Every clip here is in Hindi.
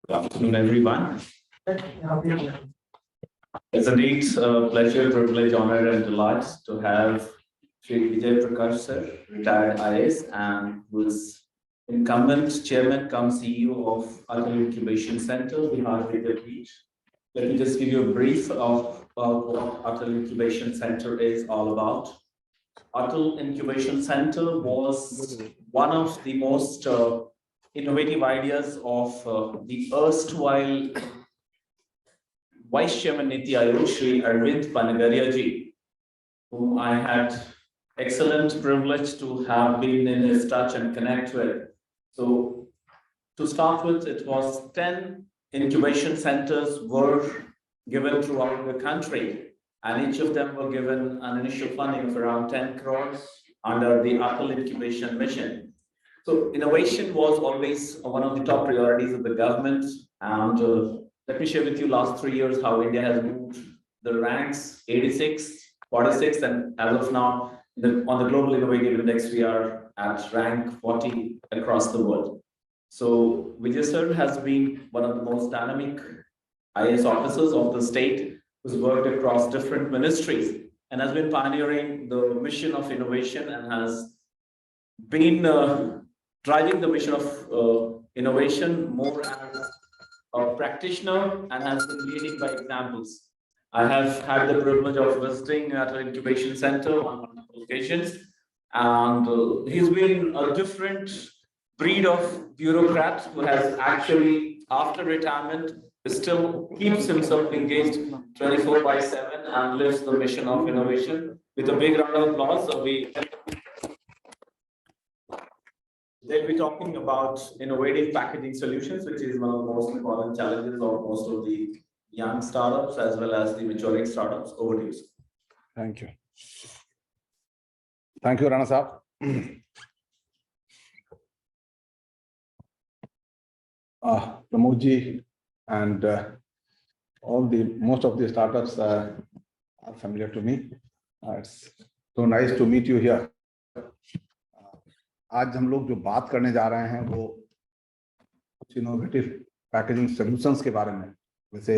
Good afternoon, everyone. It's indeed a pleasure, privilege, honor, and delight to have Sri Vijay Prakash sir, retired IAS, and who is incumbent chairman cum CEO of Atal Incubation Center, Bihar Vidyapeeth. Let me just give you a brief of what Atal Incubation Center is all about. Atal Incubation Center was one of the most innovative ideas of the erstwhile Vice Chairman Niti Aayog, Shri Arvind Panagaria ji, whom I had excellent privilege to have been in his touch and connect with. So to start with, it was 10 incubation centers were given throughout the country, and each of them were given an initial funding of around 10 crores under the Atal Incubation Mission. So innovation was always one of the top priorities of the government, and let me share with you last 3 years how India has moved the ranks 86, 46, and as of now, on the Global Innovative Index, we are at rank 40 across the world. So Vijay sir has been one of the most dynamic IAS officers of the state who's worked across different ministries and has been pioneering the mission of innovation and has been driving the mission of innovation more as a practitioner and has been leading by examples. I have had the privilege of visiting at an incubation center on multiple occasions, and he's been a different breed of bureaucrat who has actually, after retirement, still keeps himself engaged 24/7 and lives the mission of innovation. With a big round of applause, they'll be talking about innovative packaging solutions, which is one of the most important challenges of most of the young startups as well as the maturing startups. Over to you, sir. Thank you. Thank you, Rana Saab. Pramod ji and most of the startups are familiar to me. It's so nice to meet you here. आज हम लोग जो बात करने जा रहे हैं वो कुछ इनोवेटिव पैकेजिंग सॉल्यूशंस के बारे में। वैसे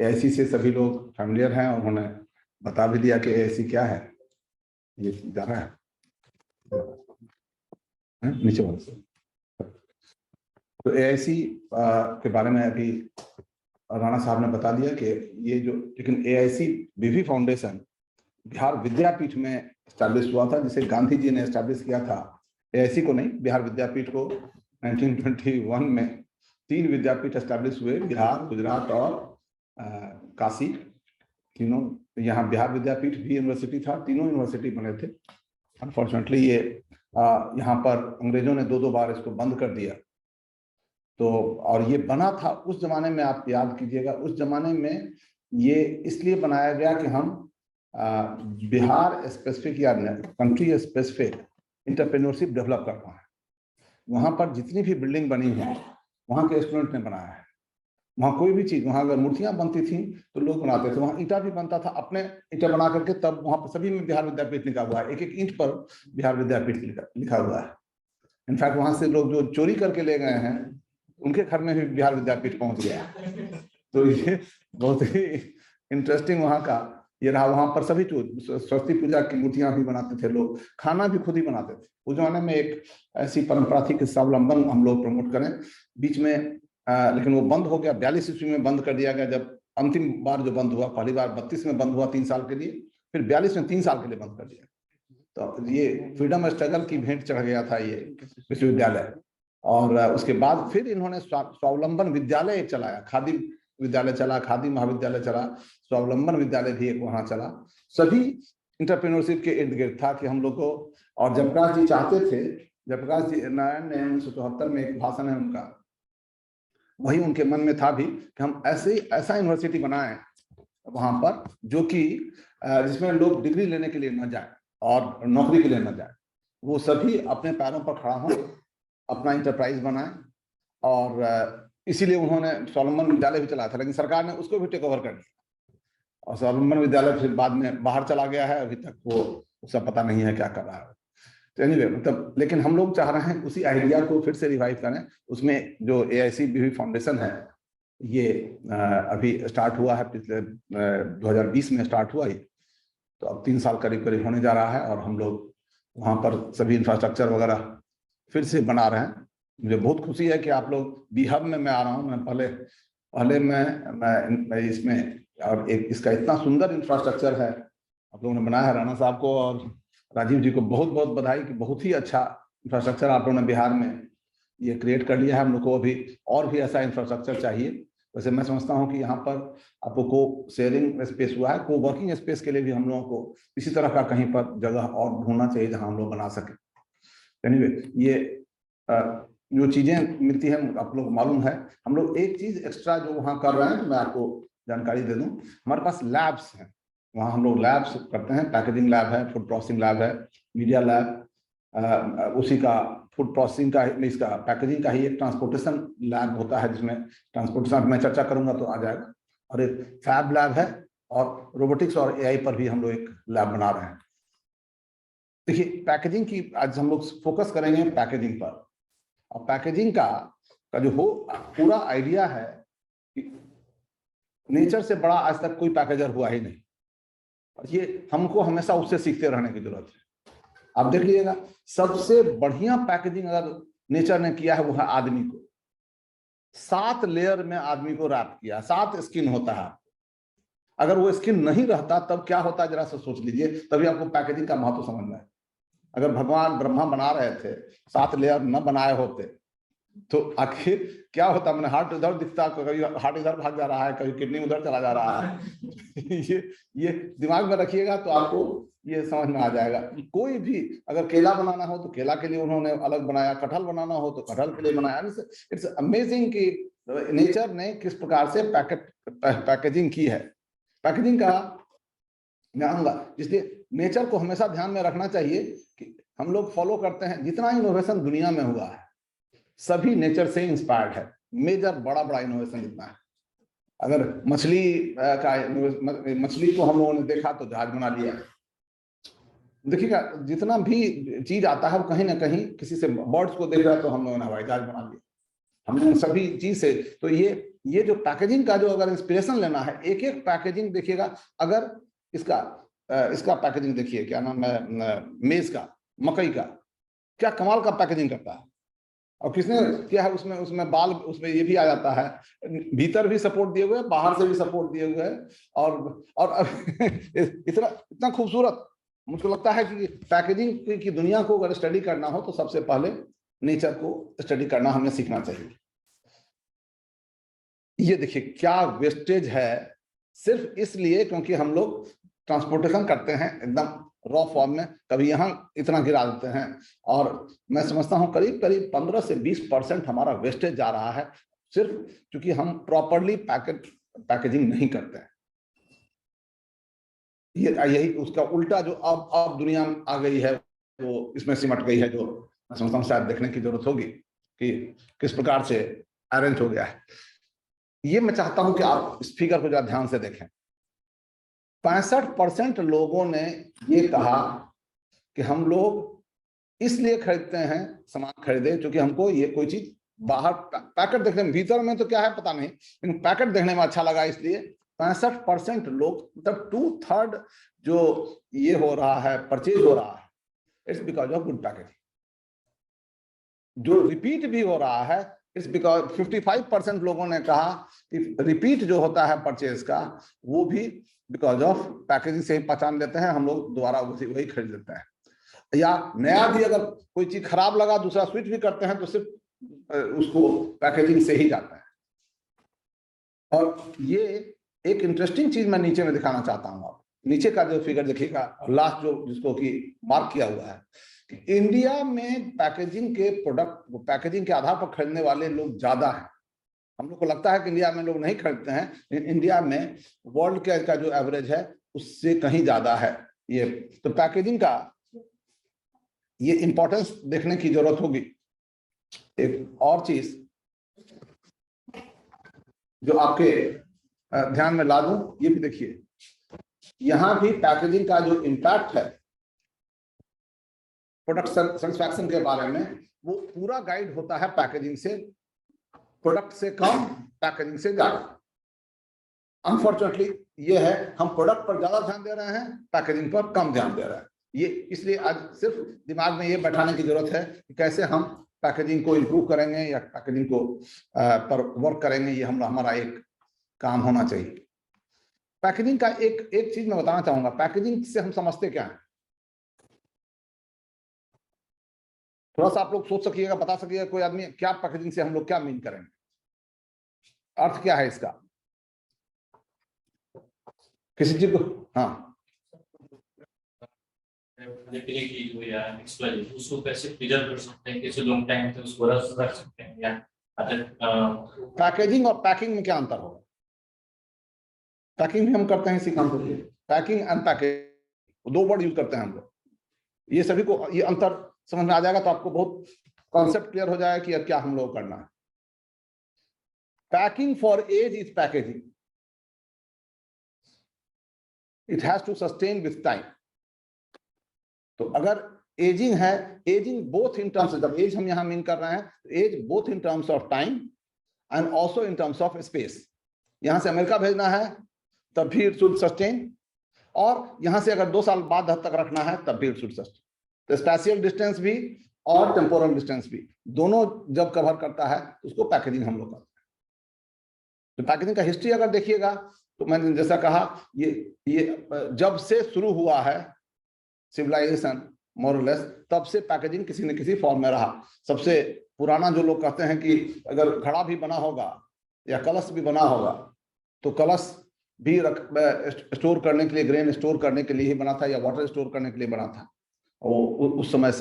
एआईसी से सभी लोग फैमिलियर हैं और उन्होंने बता भी दिया कि एआईसी क्या है। ये जा रहा है नीचे वाले से। तो एआईसी के बारे में अभी राणा साहब ने बता दिया कि ये जो, लेकिन एआईसी बीवी फाउंडेशन बिहार विद्यापीठ में एस्टैब्लिश हुआ था, जिसे गांधी जी ने एस्टैब्लिश किया था। एआईसी को नहीं, बिहार विद्यापीठ को 1921 में 3 विद्यापीठ एस्टैब्लिश हुए, बिहार, गुजरात और काशी, तीनों। यहाँ बिहार विद्यापीठ भी यूनिवर्सिटी था, तीनों यूनिवर्सिटी बने थे। अनफॉर्चुनेटली ये यहाँ पर अंग्रेजों ने 2 बार इसको बंद कर दिया। तो और ये बना था उस जमाने में, आप याद कीजिएगा, उस जमाने में ये इसलिए बनाया गया कि हम बिहार स्पेसिफिक या कंट्री स्पेसिफिक एंटरप्रेन्योरशिप डेवलप कर पाए। वहाँ पर जितनी भी बिल्डिंग बनी है वहाँ के स्टूडेंट ने बनाया है। वहाँ कोई भी चीज, वहाँ अगर मूर्तियां बनती थी तो लोग बनाते थे, वहाँ ईंटा भी बनता था, अपने ईंटा बना करके तब वहाँ पर सभी में बिहार विद्यापीठ लिखा हुआ है, एक ईंट पर बिहार विद्यापीठ लिखा हुआ है। इनफैक्ट वहाँ से लोग जो चोरी करके ले गए हैं उनके घर में भी बिहार विद्यापीठ पहुंच गया। तो ये बहुत ही इंटरेस्टिंग वहाँ का ये रहा। वहाँ पर सभी सरस्वती पूजा की मूर्तियां भी बनाते थे लोग, खाना भी खुद ही बनाते थे। उस जमाने में एक ऐसी परंपरा थी कि स्वावलंबन हम लोग प्रमोट करें। बीच में लेकिन वो बंद हो गया, 42 ईस्वी में बंद कर दिया गया। जब अंतिम बार जो बंद हुआ, पहली बार 32 में बंद हुआ 3 साल के लिए, फिर 42 में 3 साल के लिए बंद कर दिया। तो ये फ्रीडम स्ट्रगल की भेंट चढ़ गया था ये विश्वविद्यालय। और उसके बाद फिर इन्होंने स्वावलंबन विद्यालय चलाया, खादी विद्यालय चला, खादी महाविद्यालय चला, स्वावलंबन विद्यालय भी एक वहां चला। सभी इंटरप्रेन्योरशिप के इर्द गिर्द था कि हम लोग को। और जयप्रकाश जी चाहते थे, जयप्रकाश जी नारायण ने 1974 में एक भाषण है उनका, वही उनके मन में था भी कि हम ऐसा यूनिवर्सिटी बनाएं वहां पर जो कि जिसमें लोग डिग्री लेने के लिए न जाए और नौकरी के लिए न जाए, वो सभी अपने पैरों पर खड़ा हों, अपना इंटरप्राइज बनाएं। और इसीलिए उन्होंने स्वावलंबन विद्यालय भी चलाया था, लेकिन सरकार ने उसको भी टेक ओवर कर दिया और स्वावलंबन विद्यालय फिर बाद में बाहर चला गया है। अभी तक वो उसका पता नहीं है क्या कर रहा है। तो एनीवे, मतलब लेकिन हम लोग चाह रहे हैं उसी आइडिया को फिर से रिवाइव करें। उसमें जो एआईसी बीवी फाउंडेशन है ये अभी स्टार्ट हुआ है, पिछले 2020 में स्टार्ट हुआ ये, तो अब 3 साल करीब करीब होने जा रहा है और हम लोग वहाँ पर सभी इंफ्रास्ट्रक्चर वगैरह फिर से बना रहे हैं। मुझे बहुत खुशी है कि आप लोग B-Hub में मैं आ रहा हूँ। मैं पहले मैं इसमें, और एक इसका इतना सुंदर इंफ्रास्ट्रक्चर है आप लोगों ने बनाया है। राणा साहब को और राजीव जी को बहुत बहुत बधाई कि बहुत ही अच्छा इंफ्रास्ट्रक्चर आप लोगों ने बिहार में ये क्रिएट कर लिया है। हम लोग को अभी और भी ऐसा इंफ्रास्ट्रक्चर चाहिए। वैसे मैं समझता हूँ कि यहाँ पर आपको को शेयरिंग स्पेस हुआ है, को वर्किंग स्पेस के लिए भी हम लोगों को इसी तरह का कहीं पर जगह और ढूंढना चाहिए जहाँ हम लोग बना सकें। एनीवे, ये जो चीजें मिलती हैं आप लोग को मालूम है। हम लोग एक चीज एक्स्ट्रा जो वहाँ कर रहे हैं, मैं आपको जानकारी दे दूं, हमारे पास लैब्स हैं। वहाँ हम लोग लैब्स करते हैं, पैकेजिंग लैब है, फूड प्रोसेसिंग लैब है, मीडिया लैब, उसी का फूड प्रोसेसिंग का, इसका पैकेजिंग का ही एक ट्रांसपोर्टेशन लैब होता है, जिसमें ट्रांसपोर्टेशन मैं चर्चा करूंगा तो आ जाएगा, और एक फैब लैब है, और रोबोटिक्स और AI पर भी हम लोग एक लैब बना रहे हैं। देखिए, पैकेजिंग की आज हम लोग फोकस करेंगे पैकेजिंग पर। और पैकेजिंग का जो पूरा आइडिया है कि नेचर से बड़ा आज तक कोई पैकेजर हुआ ही नहीं, और ये हमको हमेशा उससे सीखते रहने की जरूरत है। आप देख लीजिएगा, सबसे बढ़िया पैकेजिंग अगर नेचर ने किया है वो है आदमी को। 7 लेयर में आदमी को रैप किया, 7 स्किन होता है। अगर वो स्किन नहीं रहता तब क्या होता है, जरा सा सोच लीजिए, तभी आपको पैकेजिंग का महत्व समझ में आए। अगर भगवान ब्रह्मा बना रहे थे, 7 लेयर न बनाए होते तो आखिर क्या होता। मैंने हार्ट इधर दिखता, कभी हार्ट इधर भाग जा रहा है, कभी किडनी उधर चला जा रहा है। ये दिमाग में रखिएगा तो आपको ये समझ में आ जाएगा। कोई भी अगर केला बनाना हो तो केला के लिए उन्होंने अलग बनाया, कटहल बनाना हो तो कटहल के लिए बनाया। इट्स अमेजिंग कि नेचर ने किस प्रकार से पैकेजिंग की है। पैकेजिंग का मैं आऊंगा, इसलिए नेचर को हमेशा ध्यान में रखना चाहिए कि हम लोग फॉलो करते हैं। जितना इनोवेशन दुनिया में हुआ है सभी नेचर से इंस्पायर्ड है। मेजर बड़ा इनोवेशन जितना है, अगर मछली को हम लोगों ने देखा तो जहाज बना लिया। देखिएगा, जितना भी चीज आता है वो कहीं ना कहीं किसी से, बर्ड्स को देख रहा है तो हम लोगों ने हवाई जहाज बना लिया। हम लोग सभी चीज से, तो ये जो पैकेजिंग का जो अगर इंस्पिरेशन लेना है, एक एक पैकेजिंग देखिएगा। अगर इसका पैकेजिंग देखिए, क्या नाम है, मेज का, मकई का, क्या कमाल का पैकेजिंग करता है। और किसने किया है, उसमें बाल, उसमें ये भी आ जाता है, भीतर भी सपोर्ट दिए हुए, बाहर से भी सपोर्ट दिए हुए हैं। और इतना खूबसूरत। मुझको लगता है कि पैकेजिंग की दुनिया को अगर स्टडी करना हो तो सबसे पहले नेचर को स्टडी करना हमें सीखना चाहिए। ये देखिए क्या वेस्टेज है, सिर्फ इसलिए क्योंकि हम लोग ट्रांसपोर्टेशन करते हैं एकदम रॉ फॉर्म में, कभी यहाँ इतना गिरा देते हैं। और मैं समझता हूँ करीब करीब 15 से 20% हमारा वेस्टेज जा रहा है, सिर्फ क्योंकि हम प्रॉपरली पैकेजिंग नहीं करते हैं। यही उसका उल्टा जो अब दुनिया आ गई है वो इसमें सिमट गई है, जो मैं समझता हूँ शायद देखने की जरूरत होगी कि किस प्रकार से अरेंज हो गया है। ये मैं चाहता हूं कि आप इस फिगर को जरा ध्यान से देखें। 65% लोगों ने ये कहा कि हम लोग इसलिए खरीदते हैं, सामान खरीदे क्योंकि हमको ये कोई चीज बाहर पैकेट देखने में, भीतर में तो क्या है पता नहीं, लेकिन पैकेट देखने में अच्छा लगा, इसलिए 65% लोग, मतलब 2/3 जो ये हो रहा है, परचेज हो रहा है, it's because of good packaging. जो रिपीट भी हो रहा है, इट्स बिकॉज 55% लोगों ने कहा कि रिपीट जो होता है परचेज का, वो भी बिकॉज ऑफ पैकेजिंग से ही पहचान लेते हैं, हम लोग दोबारा वही खरीद लेते हैं। या नया भी अगर कोई चीज खराब लगा, दूसरा स्विच भी करते हैं तो सिर्फ उसको पैकेजिंग से ही जाता है। और ये एक इंटरेस्टिंग चीज मैं नीचे में दिखाना चाहता हूं। आप नीचे का जो फिगर देखिएगा, लास्ट जो जिसको कि मार्क किया हुआ है, इंडिया में पैकेजिंग के प्रोडक्ट, पैकेजिंग के आधार पर खरीदने वाले लोग ज्यादा हैं। हम लोग को लगता है कि इंडिया में लोग नहीं खरीदते हैं, लेकिन इंडिया में वर्ल्ड का जो एवरेज है उससे कहीं ज्यादा है ये। तो पैकेजिंग का ये इंपॉर्टेंस देखने की जरूरत होगी। एक और चीज जो आपके ध्यान में ला दूं, ये भी देखिए, यहां भी पैकेजिंग का जो इम्पैक्ट है प्रोडक्ट सेटिस्फैक्शन के बारे में, वो पूरा गाइड होता है पैकेजिंग से। प्रोडक्ट से कम पैकेजिंग से ज्यादा। अनफॉर्चुनेटली ये है, हम प्रोडक्ट पर ज्यादा ध्यान दे रहे हैं, पैकेजिंग पर कम ध्यान दे रहे हैं। ये इसलिए आज सिर्फ दिमाग में ये बैठाने की जरूरत है कि कैसे हम पैकेजिंग को इम्प्रूव करेंगे या पैकेजिंग को पर वर्क करेंगे, ये हमारा एक काम होना चाहिए। पैकेजिंग का एक चीज मैं बताना चाहूंगा, पैकेजिंग से हम समझते क्या है, थोड़ा सा आप लोग सोच सकिएगा, बता सकिएगा कोई आदमी क्या पैकेजिंग से हम लोग क्या मीन करेंगे, अर्थ क्या है इसका, किसी चीज को? हाँ, उसको कैसे प्रिजर्व कर सकते हैं, कैसे लॉन्ग टाइम तक उसको रख सकते हैं, या पैकेजिंग और पैकिंग में क्या अंतर होगा? पैकिंग भी हम करते हैं इसी काम के लिए, पैकिंग एंड पैकेज दो वर्ड यूज करते हैं हम लोग। ये सभी को ये अंतर समझ में आ जाएगा तो आपको बहुत कॉन्सेप्ट क्लियर हो जाएगा कि अब क्या हम लोग करना है। Packing for age is packaging, it has to sustain with time. तो अगर एजिंग है, एजिंग बोथ इन टर्म्स, जब एज हम यहां मीन कर रहे हैं, age both in terms of time and also in terms of space. यहां से अमेरिका भेजना है तब भी इट शुड सस्टेन, और यहां से अगर 2 साल बाद तक रखना है तब भी इट शुड सस्टेन। तो स्पेशियल डिस्टेंस भी और टेम्पोरल डिस्टेंस भी दोनों जब कवर करता है उसको पैकेजिंग हम लोग करते हैं। तो पैकेजिंग का हिस्ट्री अगर देखिएगा तो मैंने जैसा कहा, ये जब से शुरू हुआ है सिविलाइजेशन मोर और लेस, तब से पैकेजिंग किसी न किसी फॉर्म में रहा। सबसे पुराना जो लोग कहते हैं कि अगर घड़ा भी बना होगा या कलश भी बना होगा तो कलश भी स्टोर करने के लिए, ग्रेन स्टोर करने के लिए ही बना था या वाटर स्टोर करने के लिए बना था। और उस समय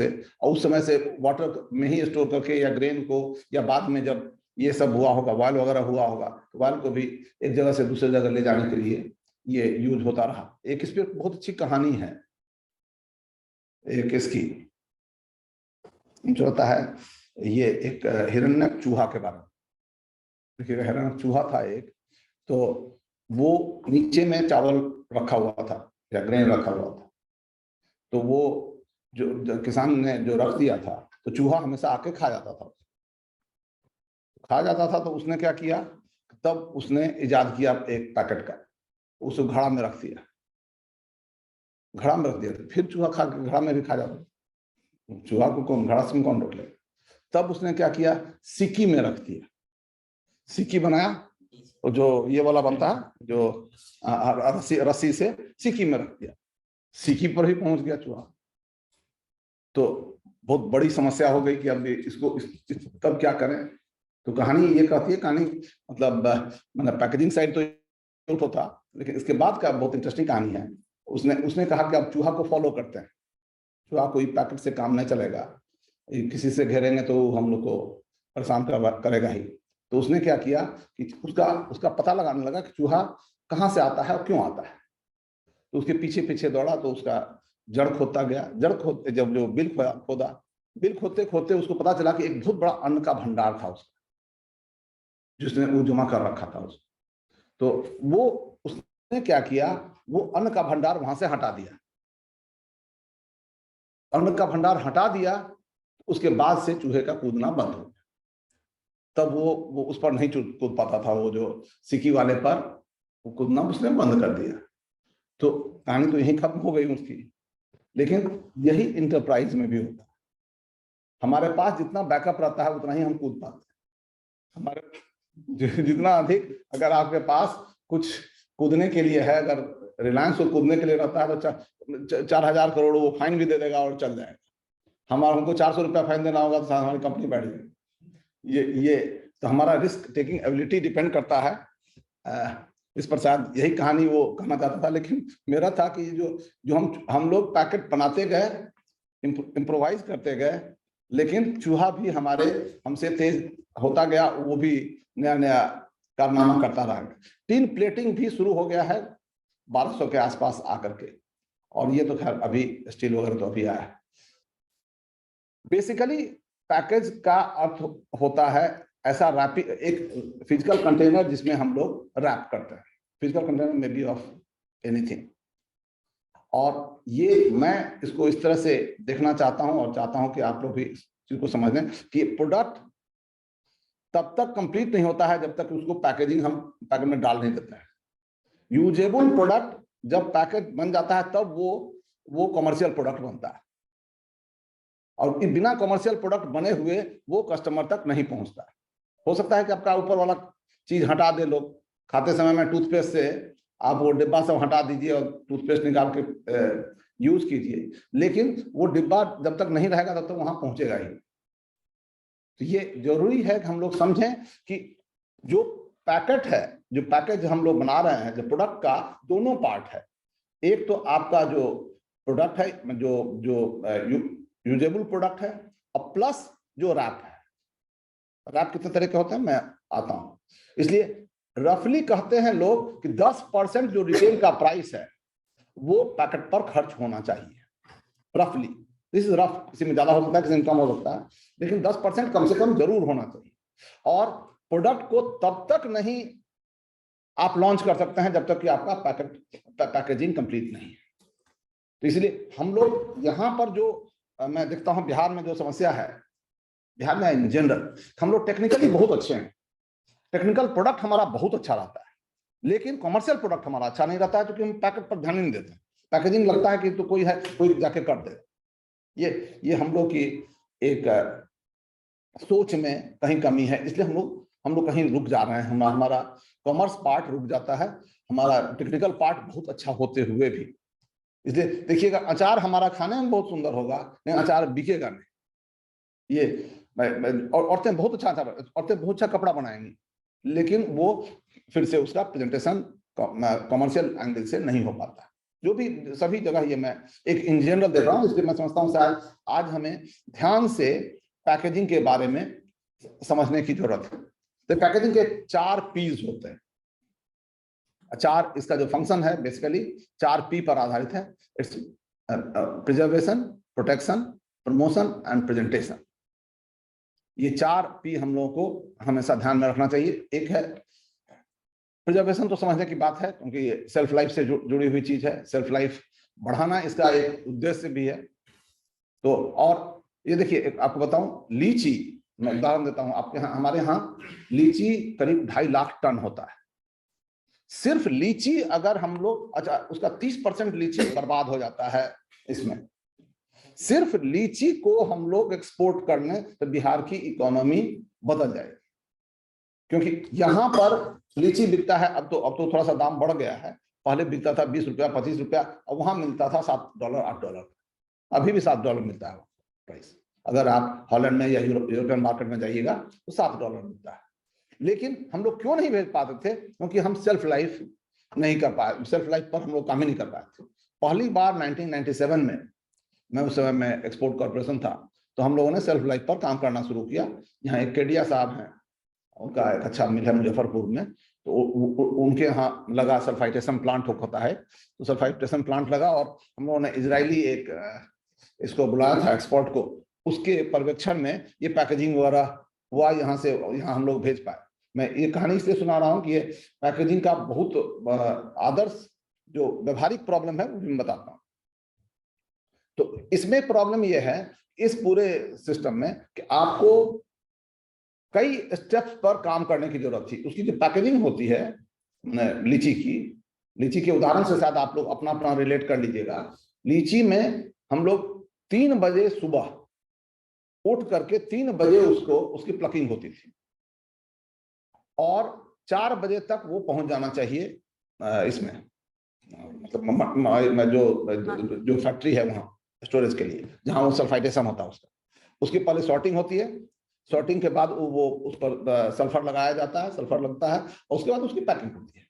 से वाटर में ही स्टोर करके या ग्रेन को, या बाद में जब ये सब हुआ होगा, वायल वगैरह हुआ होगा, तो वायल को भी एक जगह से दूसरी जगह ले जाने के लिए ये यूज होता रहा। एक इस पर बहुत अच्छी कहानी है, एक इसकी जो होता है, ये एक हिरण्यक चूहा के बारे में। देखिएगा, हिरण्यक चूहा था एक, तो वो नीचे में चावल रखा हुआ था या ग्रेन रखा हुआ था, तो वो जो किसान ने जो रख दिया था, तो चूहा हमेशा आके खा जाता था। तो उसने क्या किया, तब उसने इजाद किया एक पैकेट का, उसे घड़ा में रख दिया, फिर चूहा खा के घड़ा में भी खा जाता, चूहा को कौन, घड़ा से कौन रोक ले। तब उसने क्या किया, सिक्की में रख दिया, सिक्की बनाया, और जो ये वाला बनता है जो रस्सी से सिक्की में रख दिया, सिक्की पर ही पहुंच गया चूहा। तो बहुत बड़ी समस्या हो गई कि अब इसको तब क्या करें। तो कहानी ये कहती है, कहानी मतलब पैकेजिंग साइड तो था, लेकिन इसके बाद का बहुत इंटरेस्टिंग कहानी है। उसने कहा कि अब चूहा को फॉलो करते हैं, चूहा कोई पैकेट से काम नहीं चलेगा, किसी से घेरेंगे तो हम लोग को परेशान करेगा ही। तो उसने क्या किया कि उसका पता लगाने लगा कि चूहा कहाँ से आता है और क्यों आता है। तो उसके पीछे पीछे दौड़ा, तो उसका जड़ खोदता गया, जब जो बिल खोदते खोदते उसको पता चला कि एक बहुत बड़ा अन्न का भंडार था उसका, जिसने वो जमा कर रखा था उसको। तो वो उसने क्या किया, वो अन्न का भंडार वहां से हटा दिया, अन्न का भंडार हटा दिया। उसके बाद से चूहे का कूदना बंद हो गया। तब वो उस पर नहीं कूद पाता था, वो जो सिक्की वाले पर वो कूदना उसने बंद कर दिया। तो कहानी तो यही खत्म हो गई उसकी। लेकिन यही इंटरप्राइज में भी होता है, हमारे पास जितना बैकअप रहता है उतना ही हम कूद पाते हैं। हमारे जितना अधिक अगर आपके पास कुछ कूदने के लिए है, अगर रिलायंस को कूदने के लिए रहता है तो 4,000 करोड़ वो फाइन भी दे देगा और चल जाएगा। हमको 400 रुपया फाइन देना होगा तो हमारी कंपनी बैठ जाएगी। ये तो हमारा रिस्क टेकिंग एबिलिटी डिपेंड करता है। इस पर शायद यही कहानी वो कहना चाहता था। लेकिन मेरा था कि जो हम लोग पैकेट बनाते गए, इम्प्रोवाइज करते गए, लेकिन चूहा भी हमसे तेज होता गया, वो भी नया नया कारनामा करता रहा। टिन प्लेटिंग भी शुरू हो गया है 1200 के आसपास आकर के, और ये तो खैर अभी स्टील वगैरह तो अभी आया है। बेसिकली पैकेज का अर्थ होता है ऐसा एक फिजिकल कंटेनर जिसमें हम लोग रैप करते हैं, फिजिकल कंटेनर में बी ऑफ एनीथिंग। और ये मैं इसको इस तरह से देखना चाहता हूं, और चाहता हूं कि आप लोग भी इस चीज को समझ लें कि प्रोडक्ट तब तक कंप्लीट नहीं होता है जब तक उसको पैकेजिंग हम पैकेट में डाल नहीं देते हैं। यूजेबल प्रोडक्ट जब पैकेट बन जाता है तब वो कमर्शियल प्रोडक्ट बनता है, और बिना कमर्शियल प्रोडक्ट बने हुए वो कस्टमर तक नहीं पहुंचता है। हो सकता है कि आपका ऊपर वाला चीज हटा दे, लोग खाते समय में टूथपेस्ट से आप वो डिब्बा सब हटा दीजिए और टूथपेस्ट निकाल के यूज कीजिए, लेकिन वो डिब्बा जब तक नहीं रहेगा तब तक वहां पहुंचेगा ही। तो ये जरूरी है कि हम लोग समझें कि जो पैकेट है, जो पैकेज हम लोग बना रहे हैं, जो प्रोडक्ट का दोनों पार्ट है। एक तो आपका जो प्रोडक्ट है, जो यूजेबल प्रोडक्ट है, और प्लस जो रैप है। रैप कितने तरह के होते हैं मैं आता हूं। इसलिए रफली कहते हैं लोग कि 10% जो रिटेल का प्राइस है वो पैकेट पर खर्च होना चाहिए, रफली। दिस इज रफ, किसी में ज्यादा हो सकता है, किसी में कम हो सकता है, लेकिन 10% कम से कम जरूर होना चाहिए। और प्रोडक्ट को तब तक नहीं आप लॉन्च कर सकते हैं जब तक कि आपका पैकेजिंग कंप्लीट नहीं है। तो इसलिए हम लोग यहाँ पर जो मैं देखता हूँ बिहार में जो समस्या है, बिहार में इन जनरल हम लोग टेक्निकली बहुत अच्छे हैं, टेक्निकल प्रोडक्ट हमारा बहुत अच्छा रहता है, लेकिन कमर्शियल प्रोडक्ट हमारा अच्छा नहीं रहता है क्योंकि हम पैकेट पर ध्यान नहीं देते। पैकेजिंग लगता है कि तो कोई है, कोई जाके कर दे। ये हम लोग की एक सोच में कहीं कमी है, इसलिए हम लोग कहीं रुक जा रहे हैं। हमारा कॉमर्स पार्ट रुक जाता है, हमारा टेक्निकल पार्ट बहुत अच्छा होते हुए भी। इसलिए देखिएगा, अचार हमारा खाने में बहुत सुंदर होगा, लेकिन अचार बिकेगा नहीं। ये औरतें बहुत अच्छा औरतें बहुत अच्छा कपड़ा बनाएंगी, लेकिन वो फिर से उसका प्रेजेंटेशन कमर्शियल एंगल से नहीं हो पाता। जो भी सभी जगह ये मैं एक इन जनरल देख रहा हूँ, इसलिए मैं समझता हूँ शायद आज हमें ध्यान से पैकेजिंग के बारे में समझने की जरूरत है। तो पैकेजिंग के 4 पीस होते हैं। चार, इसका जो फंक्शन है बेसिकली 4 पी पर आधारित है। It's preservation, protection, promotion and presentation. ये 4 पी हम लोगों को हमेशा ध्यान में रखना चाहिए। एक है प्रिजर्वेशन, तो समझने की बात है क्योंकि ये सेल्फ लाइफ से जुड़ी हुई चीज है, सेल्फ लाइफ बढ़ाना इसका एक उद्देश्य भी है। तो और ये देखिए, आपको बताऊं, लीची, मैं उदाहरण देता हूं आपके यहाँ, हमारे यहाँ लीची करीब 2.5 लाख टन होता है। सिर्फ लीची अगर हम लोग, अच्छा उसका 30% लीची बर्बाद हो जाता है इसमें। सिर्फ लीची को हम लोग एक्सपोर्ट करने तो बिहार की इकोनॉमी बदल जाएगी, क्योंकि यहाँ पर लीची बिकता है, अब तो थोड़ा सा दाम बढ़ गया है। पहले बिकता था 20 रुपया, 25 रुपया, और वहां मिलता था $7, $8। अभी भी $7 मिलता है प्राइस। अगर आप हॉलैंड में या यूरोपियन मार्केट में जाइएगा तो $7 मिलता है। लेकिन हम लोग क्यों नहीं भेज पाते थे? क्योंकि हम सेल्फ लाइफ नहीं कर पाए, सेल्फ लाइफ पर हम लोग काम ही नहीं कर पाए थे। पहली बार 1997 में, मैं उस समय में एक्सपोर्ट कॉर्पोरेशन था, तो हम लोगों ने सेल्फ लाइफ पर काम करना शुरू किया। यहाँ एक केडिया साहब हैं, उनका एक अच्छा मिल है मुजफ्फरपुर में, तो उनके यहाँ लगा सल्फाइटेशन प्लांट होता है, तो सल्फाइटेशन प्लांट लगा, और हम लोगों ने इजरायली एक इसको बुलाया था एक्सपोर्ट को, उसके पर्यवेक्षण में ये पैकेजिंग वगैरह हुआ, यहाँ से यहाँ हम लोग भेज पाए। मैं ये कहानी इसलिए सुना रहा हूँ कि ये पैकेजिंग का बहुत आदर्श जो व्यवहारिक प्रॉब्लम है वो भी मैं बताता हूँ। तो इसमें प्रॉब्लम ये है इस पूरे सिस्टम में कि आपको कई स्टेप्स पर काम करने की जरूरत थी। उसकी जो पैकेजिंग होती है लीची के उदाहरण से शायद आप लोग अपना अपना रिलेट कर लीजिएगा। लीची में हम लोग 3 बजे सुबह उठ करके 3 बजे उसकी प्लकिंग होती थी, और 4 बजे तक वो पहुंच जाना चाहिए इसमें, मतलब जो फैक्ट्री है वहां स्टोरेज के लिए, जहां वो सल्फाइटेशन होता है उसकी पहले सॉर्टिंग होती है। सॉर्टिंग के बाद वो उस पर सल्फर लगाया जाता है, सल्फर लगता है, और उसके बाद उसकी पैकिंग होती है।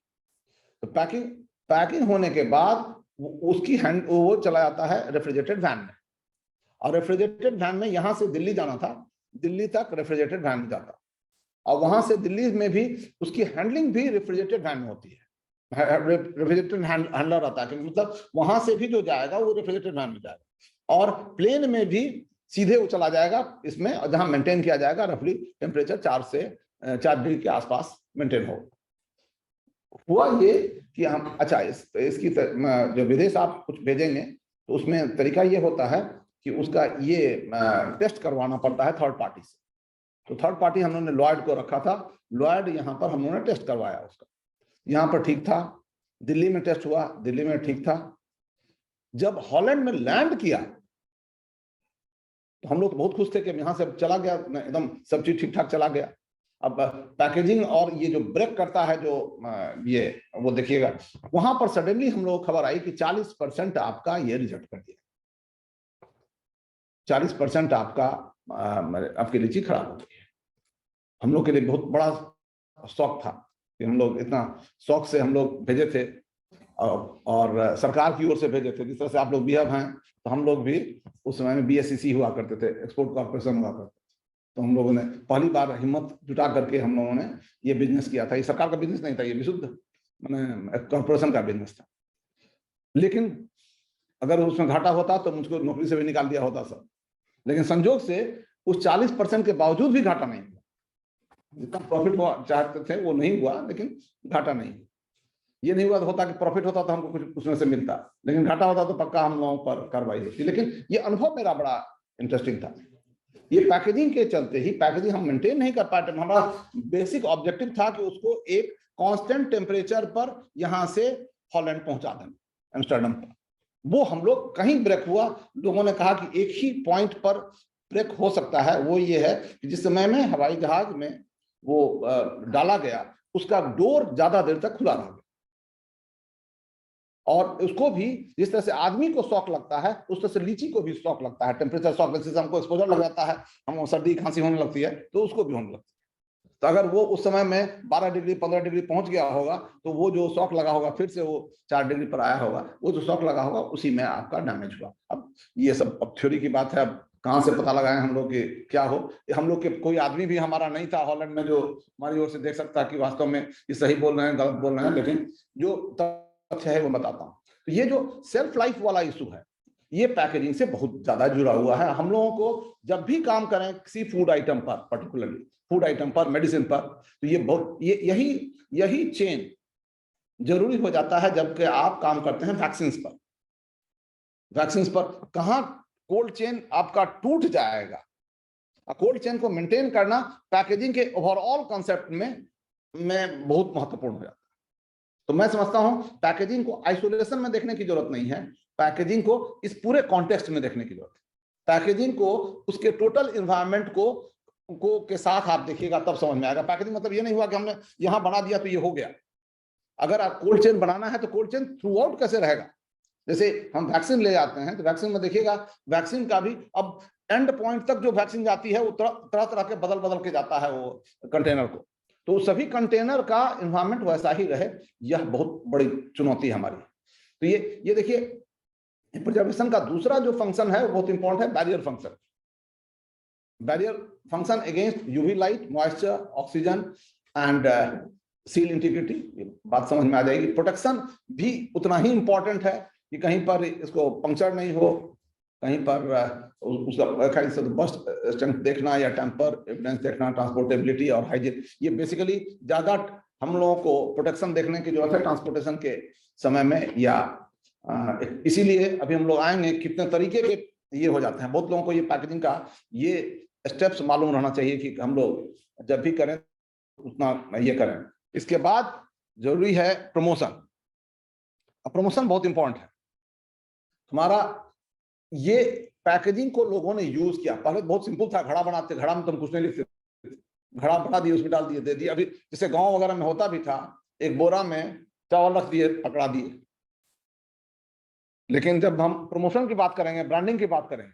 तो पैकिंग होने के बाद वो चला जाता है रेफ्रिजरेटेड वैन में, और रेफ्रिजरेटेड वैन में यहाँ से दिल्ली जाना था, दिल्ली तक रेफ्रिजरेटेड वैन में जाता, और वहां से दिल्ली में भी उसकी हैंडलिंग भी रेफ्रिजरेटेड वैन में होती है। रेफ्रिजरेटेड हैंडलर आता है, मतलब वहां से भी जो जाएगा वो रेफ्रिजरेटेड वैन में जाएगा, और प्लेन में भी सीधे वो चला जाएगा इसमें, जहां मेंटेन किया जाएगा रफली टेम्परेचर 4 डिग्री के आसपास मेंटेन हो। हुआ ये कि हम, अच्छा इसकी जो विदेश आप कुछ भेजेंगे तो उसमें तरीका ये होता है कि उसका ये टेस्ट करवाना पड़ता है थर्ड पार्टी से। तो थर्ड पार्टी हम लोगों ने लॉयड को रखा था। लॉयड यहाँ पर हम लोगों ने टेस्ट करवाया उसका, यहाँ पर ठीक था। दिल्ली में टेस्ट हुआ, दिल्ली में ठीक था। जब हॉलैंड में लैंड किया तो हम लोग तो बहुत खुश थे कि यहाँ से चला गया एकदम, सब चीज ठीक ठाक चला गया। अब पैकेजिंग और ये जो ब्रेक करता है जो ये वो देखिएगा, वहां पर सडनली हम लोग खबर आई कि 40% आपका ये रिजेक्ट कर दिया, 40% आपका आपकी लीची खराब हो गई है। हम लोग के लिए बहुत बड़ा शौक था कि हम लोग इतना शौक से हम लोग भेजे थे और सरकार की ओर से भेजे थे। जिस तरह से आप लोग बिहेव हैं, तो हम लोग भी उस समय में BSEC हुआ करते थे, एक्सपोर्ट कॉर्पोरेशन हुआ करते थे। तो हम लोगों ने पहली बार हिम्मत जुटा करके हम लोगों ने ये बिजनेस किया था। ये सरकार का बिजनेस नहीं था, ये विशुद्ध मैंने कॉर्पोरेशन का बिजनेस था। लेकिन अगर उसमें घाटा होता तो मुझको नौकरी से भी निकाल दिया होता सर। लेकिन संजोग से उस 40% के बावजूद भी घाटा नहीं हुआ। जितना प्रॉफिट हुआ चाहते थे वो नहीं हुआ, लेकिन घाटा नहीं। ये नहीं हुआ होता कि प्रॉफिट होता तो हमको कुछ उसमें से मिलता, लेकिन घाटा होता तो पक्का हम लोगों पर कार्रवाई होती। लेकिन ये अनुभव मेरा बड़ा इंटरेस्टिंग था। ये पैकेजिंग के चलते ही, पैकेजिंग हम मेंटेन नहीं कर पाते। हमारा बेसिक ऑब्जेक्टिव था कि उसको एक कांस्टेंट टेम्परेचर पर यहां से हॉलैंड पहुंचा देना, एम्स्टर्डम पर। वो हम लोग कहीं ब्रेक हुआ। लोगों ने कहा कि एक ही पॉइंट पर ब्रेक हो सकता है, वो ये है कि जिस समय में हवाई जहाज में वो डाला गया, उसका डोर ज्यादा देर तक खुला रह गया। और उसको भी जिस तरह से आदमी को शॉक लगता है, उस तरह से लीची को भी शॉक लगता है। टेम्परेचर शॉक, जैसे हमको एक्सपोजर लग जाता है, हम सर्दी खांसी होने लगती है, तो उसको भी होने लगती है। तो अगर वो उस समय में 12 डिग्री 15 डिग्री पहुंच गया होगा, तो वो जो शॉक लगा होगा फिर से वो 4 डिग्री पर आया होगा, वो जो शॉक लगा होगा उसी में आपका डैमेज हुआ। अब ये सब अब थ्योरी की बात है, अब कहाँ से पता लगाएं हम लोग कि क्या हो। हम लोग के कोई आदमी भी हमारा नहीं था हॉलैंड में जो हमारी ओर से देख सकता कि वास्तव में ये सही बोल रहे हैं गलत बोल रहे हैं। लेकिन जो तथ्य है वो बताता हूँ। तो ये जो सेल्फ लाइफ वाला इशू है, ये पैकेजिंग से बहुत ज्यादा जुड़ा हुआ है। हम लोगों को जब भी काम करें किसी फूड आइटम पर, पर्टिकुलरली फूड आइटम पर, मेडिसिन पर, तो ये बहुत यही चेन जरूरी हो जाता है। जबकि आप काम करते हैं वैक्सीन पर, कहां कोल्ड चेन आपका टूट जाएगा। कोल्ड चेन को मेंटेन करना पैकेजिंग के ओवरऑल कंसेप्ट में बहुत महत्वपूर्ण हो जाता है। तो मैं समझता हूं पैकेजिंग को आइसोलेशन में देखने की जरूरत नहीं है, पैकेजिंग को इस पूरे कॉन्टेक्स्ट में देखने की जरूरत है। पैकेजिंग को उसके टोटल एनवायरनमेंट को के साथ आप देखिएगा, तब समझ में आएगा। पैकेजिंग मतलब ये नहीं हुआ कि हमने यहां बना दिया तो ये हो गया। अगर आप कोल्ड चेन बनाना है तो कोल्ड चेन थ्रू आउट कैसे रहेगा। जैसे हम वैक्सीन ले जाते हैं, तो वैक्सीन में देखिएगा, वैक्सीन का भी अब एंड पॉइंट तक जो वैक्सीन जाती है वो तरह तरह के बदल के जाता है वो कंटेनर को। तो सभी कंटेनर का एनवायरनमेंट वैसा ही रहे, यह बहुत बड़ी चुनौती है हमारी। तो ये देखिए, प्रिजर्वेशन का दूसरा जो फंक्शन है वो बहुत इंपॉर्टेंट है, barrier function. Barrier function against UV light, moisture, oxygen and seal integrity. बात समझ में आ जाएगी। प्रोटेक्शन भी उतना ही इंपॉर्टेंट है कि कहीं पर इसको पंक्चर नहीं हो, कहीं पर उसका बस्ट स्ट्रेंथ देखना या टेम्पर एविडेंस देखना, ट्रांसपोर्टेबिलिटी और हाइजीन, ये बेसिकली ज्यादा हम लोगों को प्रोटेक्शन देखने की जरूरत है ट्रांसपोर्टेशन के समय में। या इसीलिए अभी हम लोग आएंगे कितने तरीके के ये हो जाते हैं। बहुत लोगों को ये पैकेजिंग का ये स्टेप्स मालूम रहना चाहिए कि हम लोग जब भी करें उतना ये करें। इसके बाद जरूरी है प्रमोशन। प्रमोशन बहुत इंपॉर्टेंट है हमारा। ये पैकेजिंग को लोगों ने यूज किया। पहले बहुत सिंपल था, घड़ा बनाते, घड़ा में तुम कुछ नहीं लिखते, घड़ा बना दिए, उसमें डाल दिए, दे दिए। अभी जैसे गांव वगैरह में होता भी था, एक बोरा में चावल रख दिए, पकड़ा दिए। लेकिन जब हम प्रमोशन की बात करेंगे, ब्रांडिंग की बात करेंगे,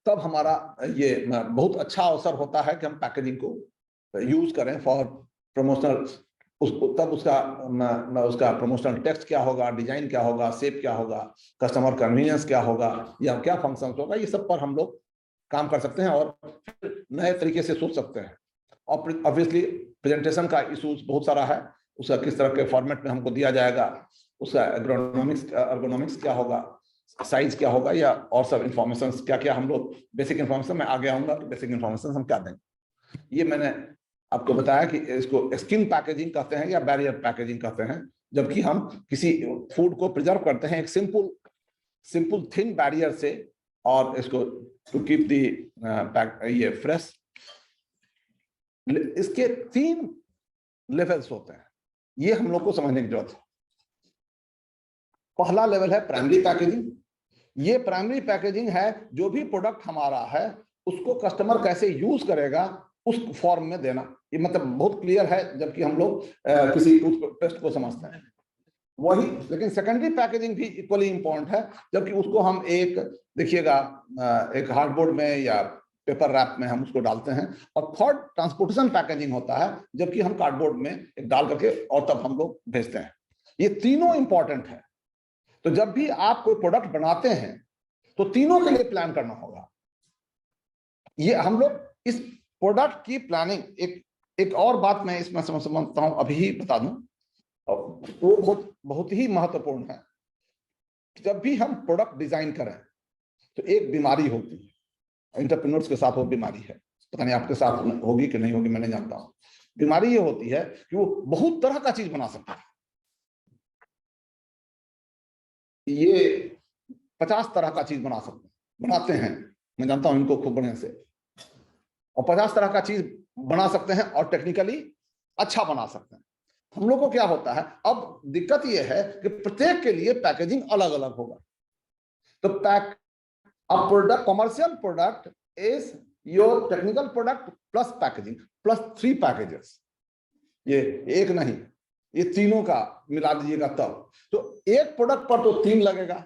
तब हमारा ये बहुत अच्छा अवसर होता है कि हम पैकेजिंग को यूज करें फॉर प्रमोशनल। तब उसका प्रमोशनल टेक्स्ट क्या होगा, डिजाइन क्या होगा, शेप क्या होगा, कस्टमर कन्वीनियंस क्या होगा, या क्या फंक्शन होगा, ये सब पर हम लोग काम कर सकते हैं और नए तरीके से सोच सकते हैं। और ऑब्वियसली प्रेजेंटेशन का इशूज बहुत सारा है, उसका किस तरह के फॉर्मेट में हमको दिया जाएगा, उसका एर्गोनॉमिक्स क्या होगा, साइज क्या होगा, या और सब इंफॉर्मेशन क्या क्या हम लोग बेसिक इंफॉर्मेशन में आगे आऊंगा कि बेसिक इंफॉर्मेशन हम क्या देंगे। ये मैंने आपको बताया कि इसको स्किन पैकेजिंग कहते हैं या बैरियर पैकेजिंग कहते हैं। जबकि हम किसी फूड को प्रिजर्व करते हैं एक सिंपल थिन बैरियर से, और इसको टू कीप दी ये फ्रेश इसके 3 लेवल्स होते हैं, ये हम लोग को समझने की जरूरत है। पहला लेवल है प्राइमरी पैकेजिंग। ये प्राइमरी पैकेजिंग है, जो भी प्रोडक्ट हमारा है उसको कस्टमर कैसे यूज करेगा उस फॉर्म में देना। ये मतलब बहुत क्लियर है, जबकि हम लोग किसी टूथपेस्ट को समझते हैं वही। लेकिन सेकेंडरी पैकेजिंग भी इक्वली इंपॉर्टेंट है, जबकि उसको हम एक देखिएगा एक हार्डबोर्ड में या पेपर रैप में हम उसको डालते हैं। और थर्ड ट्रांसपोर्टेशन पैकेजिंग होता है, जबकि हम कार्डबोर्ड में एक डाल करके और तब हम लोग भेजते हैं। ये तीनों इंपॉर्टेंट है। तो जब भी आप कोई प्रोडक्ट बनाते हैं तो तीनों के लिए प्लान करना होगा। ये हम लोग इस प्रोडक्ट की प्लानिंग, एक और बात मैं इसमें समझता हूं, अभी ही बता दूं, वो बहुत ही महत्वपूर्ण है। जब भी हम प्रोडक्ट डिजाइन करें तो एक बीमारी होती है, एंटरप्रेन्योर्स के साथ वो बीमारी है, पता नहीं आपके साथ होगी कि नहीं होगी, मैं नहीं जानता हूं। बीमारी ये होती है कि वो बहुत तरह का चीज बना सकता है। ये 50 तरह का चीज बनाते हैं, मैं जानता हूं इनको खूब बढ़िया से, और 50 तरह का चीज बना सकते हैं और टेक्निकली अच्छा बना सकते हैं। हम लोग को क्या होता है, अब दिक्कत यह है कि प्रत्येक के लिए पैकेजिंग अलग अलग होगा। तो product, commercial product is your technical product plus packaging plus 3 packages. ये एक नहीं, ये तीनों का मिला दीजिएगा तब तो एक प्रोडक्ट पर तो 3 लगेगा।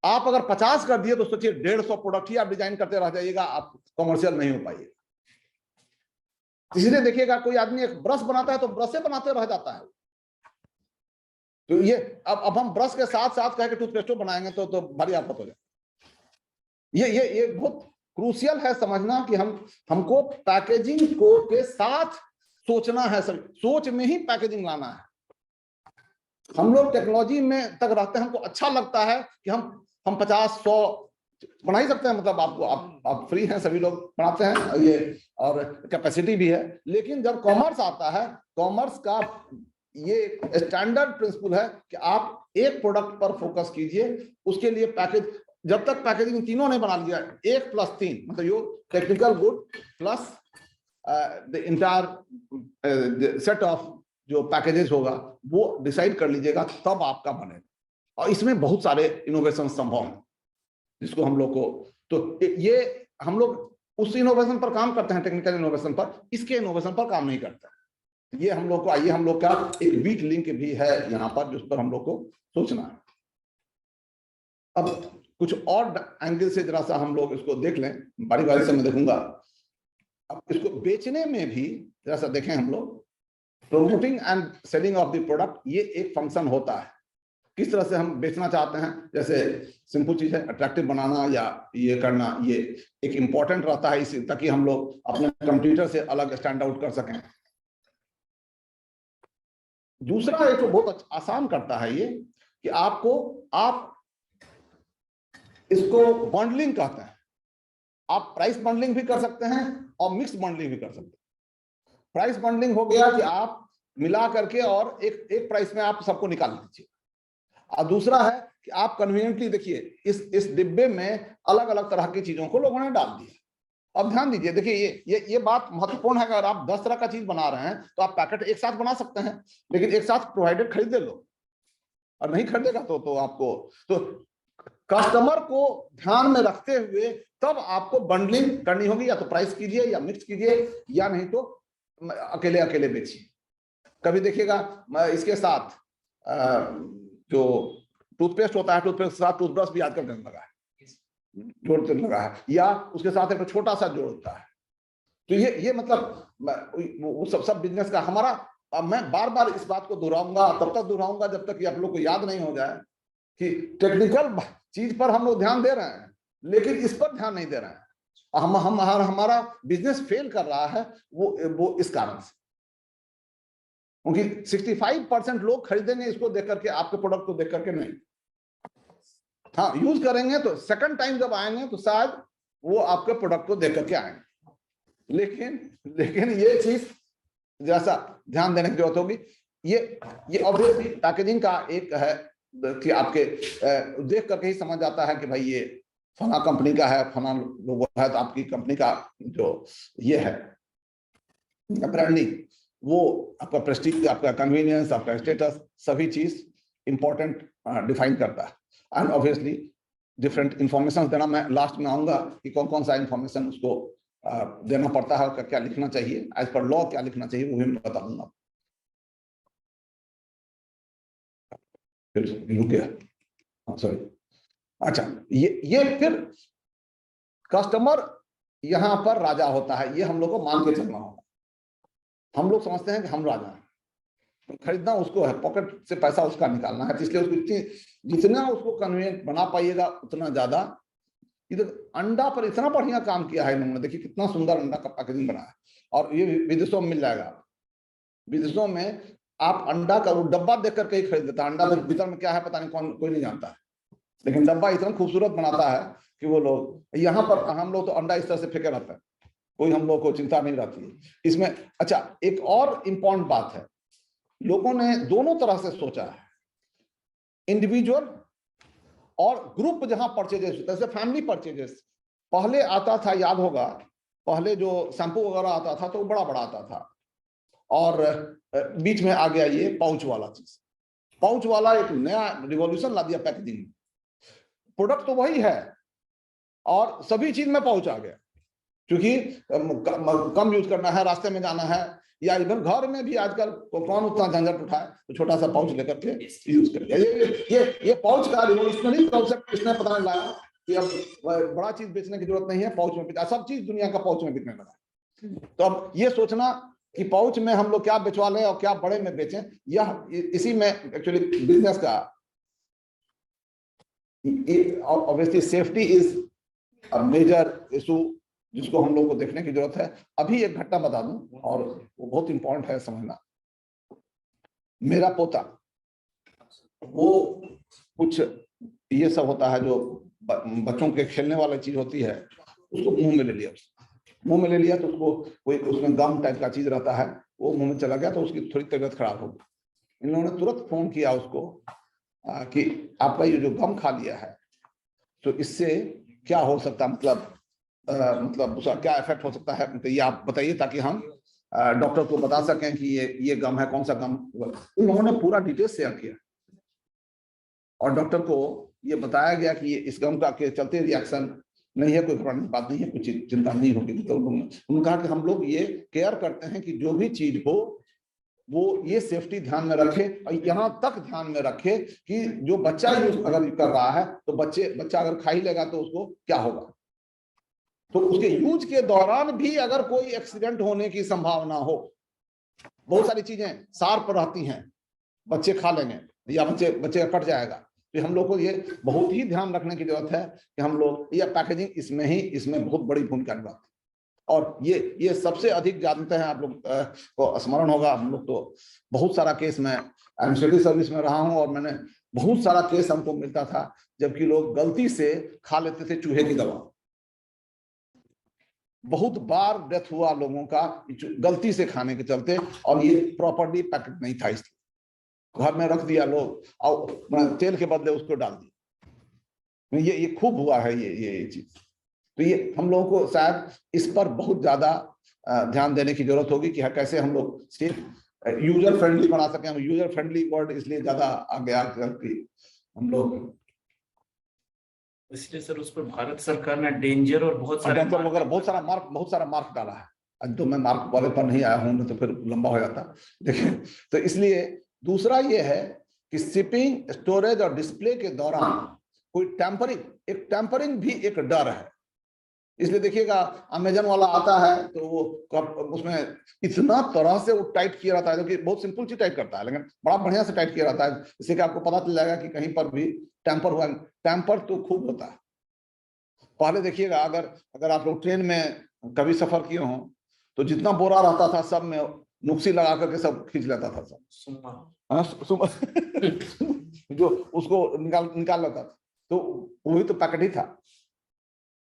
आप अगर 50 कर दिए तो सोचिए 150 प्रोडक्ट ही आप डिजाइन करते रह जाइएगा, आप कमर्शियल नहीं हो पाइएगा। इसलिए देखिएगा कोई आदमी एक ब्रश बनाता है तो ब्रशे बनाते रह जाता है। तो ये अब हम ब्रश के साथ साथ कह के टूथपेस्टो बनाएंगे तो भारी आफत हो जाए। ये बहुत क्रूशियल है समझना कि हमको पैकेजिंग को के साथ सोचना है, सब सोच में ही पैकेजिंग लाना है। हम लोग टेक्नोलॉजी में तक रहते हैं, हमको अच्छा लगता है कि हम 50-100 बना ही सकते हैं, मतलब आप फ्री हैं, सभी लोग बनाते हैं ये, और कैपेसिटी भी है। लेकिन जब कॉमर्स आता है, कॉमर्स का ये स्टैंडर्ड प्रिंसिपल है कि आप एक प्रोडक्ट पर फोकस कीजिए, उसके लिए पैकेज, जब तक पैकेजिंग तीनों नहीं बना लिया, 1 + 3 मतलब यो technical good plus the entire set of जो पैकेजेस होगा वो डिसाइड कर लीजिएगा, तब आपका बनेगा। और इसमें बहुत सारे इनोवेशन संभव हैं, जिसको हम लोग को, तो ये हम लोग उस इनोवेशन पर काम करते हैं, टेक्निकल इनोवेशन पर, इसके इनोवेशन पर काम नहीं करते। ये हम लोग को, आइए हम लोग का एक वीक लिंक भी है यहाँ पर, जिस पर हम लोग को सोचना है। अब कुछ और एंगल से जरा सा हम लोग इसको देख लें, बारी बारी से मैं देखूंगा। अब इसको बेचने में भी जरा सा देखें हम लोग, promoting and selling of the product, ये एक फंक्शन होता है। किस तरह से हम बेचना चाहते हैं, जैसे सिंपल चीज है अट्रैक्टिव बनाना या ये करना, ये एक इंपॉर्टेंट रहता है इसी, ताकि हम लोग अपने कंप्यूटर से अलग स्टैंड आउट कर सकें। दूसरा एक तो बहुत आसान करता है ये कि आप इसको बंडलिंग कहते हैं। आप प्राइस बंडलिंग भी कर सकते हैं और मिक्स बंडलिंग भी कर सकते हैं। प्राइस बंडलिंग हो गया कि आप मिला करके और एक प्राइस में आप सबको निकाल दीजिए। और दूसरा है कि आप कन्वीनियंटली देखिए, इस डिब्बे में अलग अलग तरह की चीजों को लोगों ने डाल दिया। अब ध्यान दीजिए, देखिए ये बात महत्वपूर्ण है। अगर आप 10 तरह का चीज बना रहे हैं तो आप पैकेट एक साथ बना सकते हैं, लेकिन एक साथ प्रोवाइडेड खरीदे लो, और नहीं खरीदेगा तो आपको, तो कस्टमर को ध्यान में रखते हुए तब आपको बंडलिंग करनी होगी। या तो प्राइस कीजिए या मिक्स कीजिए, या नहीं तो अकेले अकेले बेचिए। कभी देखिएगा इसके साथ जो टूथपेस्ट होता है, टूथपेस्ट के साथ टूथब्रश भी आजकल देने लगा है, जोड़ते लगा है, या उसके साथ एक छोटा सा जोड़ता है। तो ये मतलब वो सब बिजनेस का हमारा, मैं बार बार इस बात को दोहराऊंगा, तब तक दोहराऊंगा जब तक कि आप लोग को याद नहीं हो जाए कि टेक्निकल चीज पर हम लोग ध्यान दे रहे हैं, लेकिन इस पर ध्यान नहीं दे रहे हैं। हमारा बिजनेस फेल कर रहा है वो इस कारण से, क्योंकि 65% लोग खरीदेंगे इसको देख करके, आपके प्रोडक्ट को देख करके नहीं। हाँ, यूज करेंगे तो सेकंड टाइम जब आएंगे तो शायद वो आपके प्रोडक्ट को देख करके आएंगे। लेकिन ये चीज जैसा ध्यान देने की जरूरत होगी। ये ऑब्वियसली पैकेजिंग का एक है कि आपके देख करके ही समझ जाता है कि भाई ये फला कंपनी का है, फला लोगो है, तो आपकी कंपनी का जो ये है। ब्रांडिंग, वो आपका प्रेस्टीज, आपका कन्वीनियंस, आपका स्टेटस, सभी चीज इंपॉर्टेंट डिफाइन करता है। एंड ऑब्वियसली डिफरेंट इंफॉर्मेशन देना, मैं लास्ट में आऊंगा कि कौन कौन सा इंफॉर्मेशन उसको देना पड़ता है, क्या लिखना चाहिए, एज पर लॉ क्या लिखना चाहिए, वो भी मैं बता दूंगा। रुक गया, सॉरी। अच्छा, ये फिर कस्टमर यहां पर राजा होता है, ये हम लोग को मान के चलना होगा। हम लोग समझते हैं कि हम राजा हैं, खरीदना उसको है, पॉकेट से पैसा उसका निकालना है, इसलिए उसको जितना उसको कन्वीनियंट बना पाइएगा उतना ज्यादा। इधर अंडा पर इतना बढ़िया काम किया है इन्होंने, देखिए कितना सुंदर अंडा का पैकेजिंग बना है, और ये विदेशों में मिल जाएगा। विदेशों में आप अंडा का वो डब्बा देख करके ही खरीद लेता है, अंडा भीतर में क्या है पता नहीं, कोई नहीं जानता है, लेकिन डब्बा इतना खूबसूरत बनाता है कि वो लोग, यहाँ पर हम लोग तो अंडा इस तरह से फेंके रहते हैं, कोई हम लोग को चिंता नहीं रहती है इसमें। अच्छा, एक और इंपॉर्टेंट बात है, लोगों ने दोनों तरह से सोचा है, इंडिविजुअल और ग्रुप जहां परचेजेस होता है, जैसे फैमिली परचेजेस पहले आता था, याद होगा पहले जो शैम्पू वगैरह आता था तो बड़ा बड़ा आता था, और बीच में आ गया ये पाउच वाला चीज। पाउच वाला एक नया रिवॉल्यूशन ला दिया पैकेजिंग में, प्रोडक्ट तो वही है और सभी चीज में पाउच आ गया, क्योंकि कम यूज करना है, रास्ते में जाना है, या इवन घर में भी आजकल कौन उतना झंझट उठाए, तो छोटा सा पाउच लेकर के यूज कर। ये पाउच का रिवॉल्यूशनरी कॉन्सेप्ट किसने पता नहीं लाया कि अब बड़ा चीज बेचने की जरूरत नहीं है, पाउच में सब चीज दुनिया का पाउच में बिकने लगा। तो अब ये सोचना कि पाउच में हम लोग क्या बेचवा लें और क्या बड़े में बेचें, यह इसी में एक्चुअली बिजनेस का obviously safety is a major issue जिसको हम लोग को देखने की जरूरत है। अभी एक घटना बता दूं और वो बहुत इंपॉर्टेंट है समझना। मेरा पोता, वो कुछ ये सब होता है जो बच्चों के खेलने वाली चीज होती है, उसको मुंह में ले लिया, मुंह में ले लिया तो उसको कोई उसमें गम टाइप का चीज रहता है, वो मुंह में चला गया तो उसकी थोड़ी तबीयत खराब हो गई। इन लोगों ने तुरंत फोन किया उसको कि आपका ये जो गम खा लिया है तो इससे क्या हो सकता है, मतलब उसका क्या इफेक्ट हो सकता है, तो ये आप बताइए ताकि हम डॉक्टर को बता सकें कि ये गम है, कौन सा गम। उन लोगों ने पूरा डिटेल शेयर किया और डॉक्टर को ये बताया गया कि ये इस गम का के चलते रिएक्शन नहीं है, कोई घबराने की बात नहीं है, कुछ चिंता नहीं होगी। तो उन्होंने कहा कि हम लोग ये केयर करते हैं कि जो भी चीज हो वो ये सेफ्टी ध्यान में रखे, और यहाँ तक ध्यान में रखे कि जो बच्चा यूज अगर कर रहा है तो बच्चा अगर खा ही लेगा तो उसको क्या होगा, तो उसके यूज के दौरान भी अगर कोई एक्सीडेंट होने की संभावना हो, बहुत सारी चीजें शार्प रहती हैं, बच्चे खा लेंगे या बच्चे का कट जाएगा, तो हम लोग को ये बहुत ही ध्यान रखने की जरूरत है कि हम लोग ये पैकेजिंग इसमें बहुत बड़ी भूमिका निभाती है। और ये सबसे अधिक जानते हैं आप लोग को स्मरण होगा, हम लोग तो बहुत सारा केस में एडमिनिस्ट्रेटिव सर्विस में रहा हूं और मैंने बहुत सारा केस हमको मिलता था जबकि लोग गलती से खा लेते थे चूहे की दवा। बहुत बार डेथ हुआ लोगों का गलती से खाने के चलते, और ये प्रॉपर्ली पैकेट नहीं था इसलिए घर में रख दिया लोग और तेल के बदले उसको डाल दिया। ये खूब हुआ है ये चीज। तो ये हम लोगों को शायद इस पर बहुत ज्यादा ध्यान देने की जरूरत होगी कि कैसे हम लोग सिर्फ यूजर फ्रेंडली बना सकें। हम यूजर फ्रेंडली वर्ड इसलिए ज्यादा आगे आकर के हम लोग, इसलिए सर उस पर भारत सरकार ने डेंजर और बहुत सारा मार्क डाला है। आज तो मैं मार्क वाले पर नहीं आया हूं, तो फिर लंबा हो जाता। देखिए, तो इसलिए दूसरा ये है कि शिपिंग, स्टोरेज और डिस्प्ले के दौरान कोई टेम्परिंग भी एक डर है। इसलिए देखिएगा अमेजन वाला आता है तो वो उसमें इतना तरह से वो टाइट किया रहता है, जो कि बहुत सिंपल चीज टाइट करता है लेकिन बड़ा बढ़िया से टाइट किया रहता है, इससे कि आपको पता चल जाएगा कि कहीं पर भी टैंपर हुआ। टैंपर तो खूब होता है। पहले देखिएगा अगर आप लोग ट्रेन में कभी सफर किए हो तो जितना बोरा रहता था सब में नुक्सी लगा करके सब खींच लेता था सब। जो उसको निकाल लेता था, तो वही तो पैकेट ही था।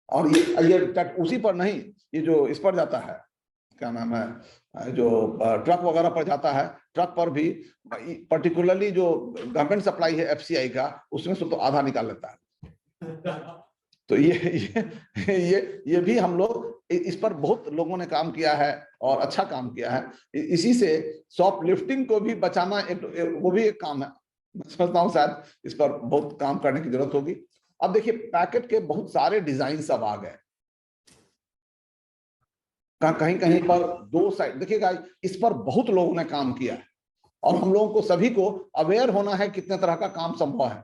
और ये उसी पर नहीं, ये जो इस पर जाता है, क्या नाम है, जो ट्रक वगैरह पर जाता है, ट्रक पर भी पर्टिकुलरली जो गवर्नमेंट सप्लाई है FCI का, उसमें से तो आधा निकाल लेता है। तो ये भी हम लोग इस पर बहुत लोगों ने काम किया है और अच्छा काम किया है। इसी से शॉप लिफ्टिंग को भी बचाना वो भी एक काम है। मैं समझता हूँ शायद इस पर बहुत काम करने की जरूरत होगी। अब देखिए पैकेट के बहुत सारे डिजाइन अब आ गए, कहीं कहीं पर 2 साइड, देखिएगा इस पर बहुत लोगों ने काम किया है और हम लोगों को सभी को अवेयर होना है कितने तरह का काम संभव है।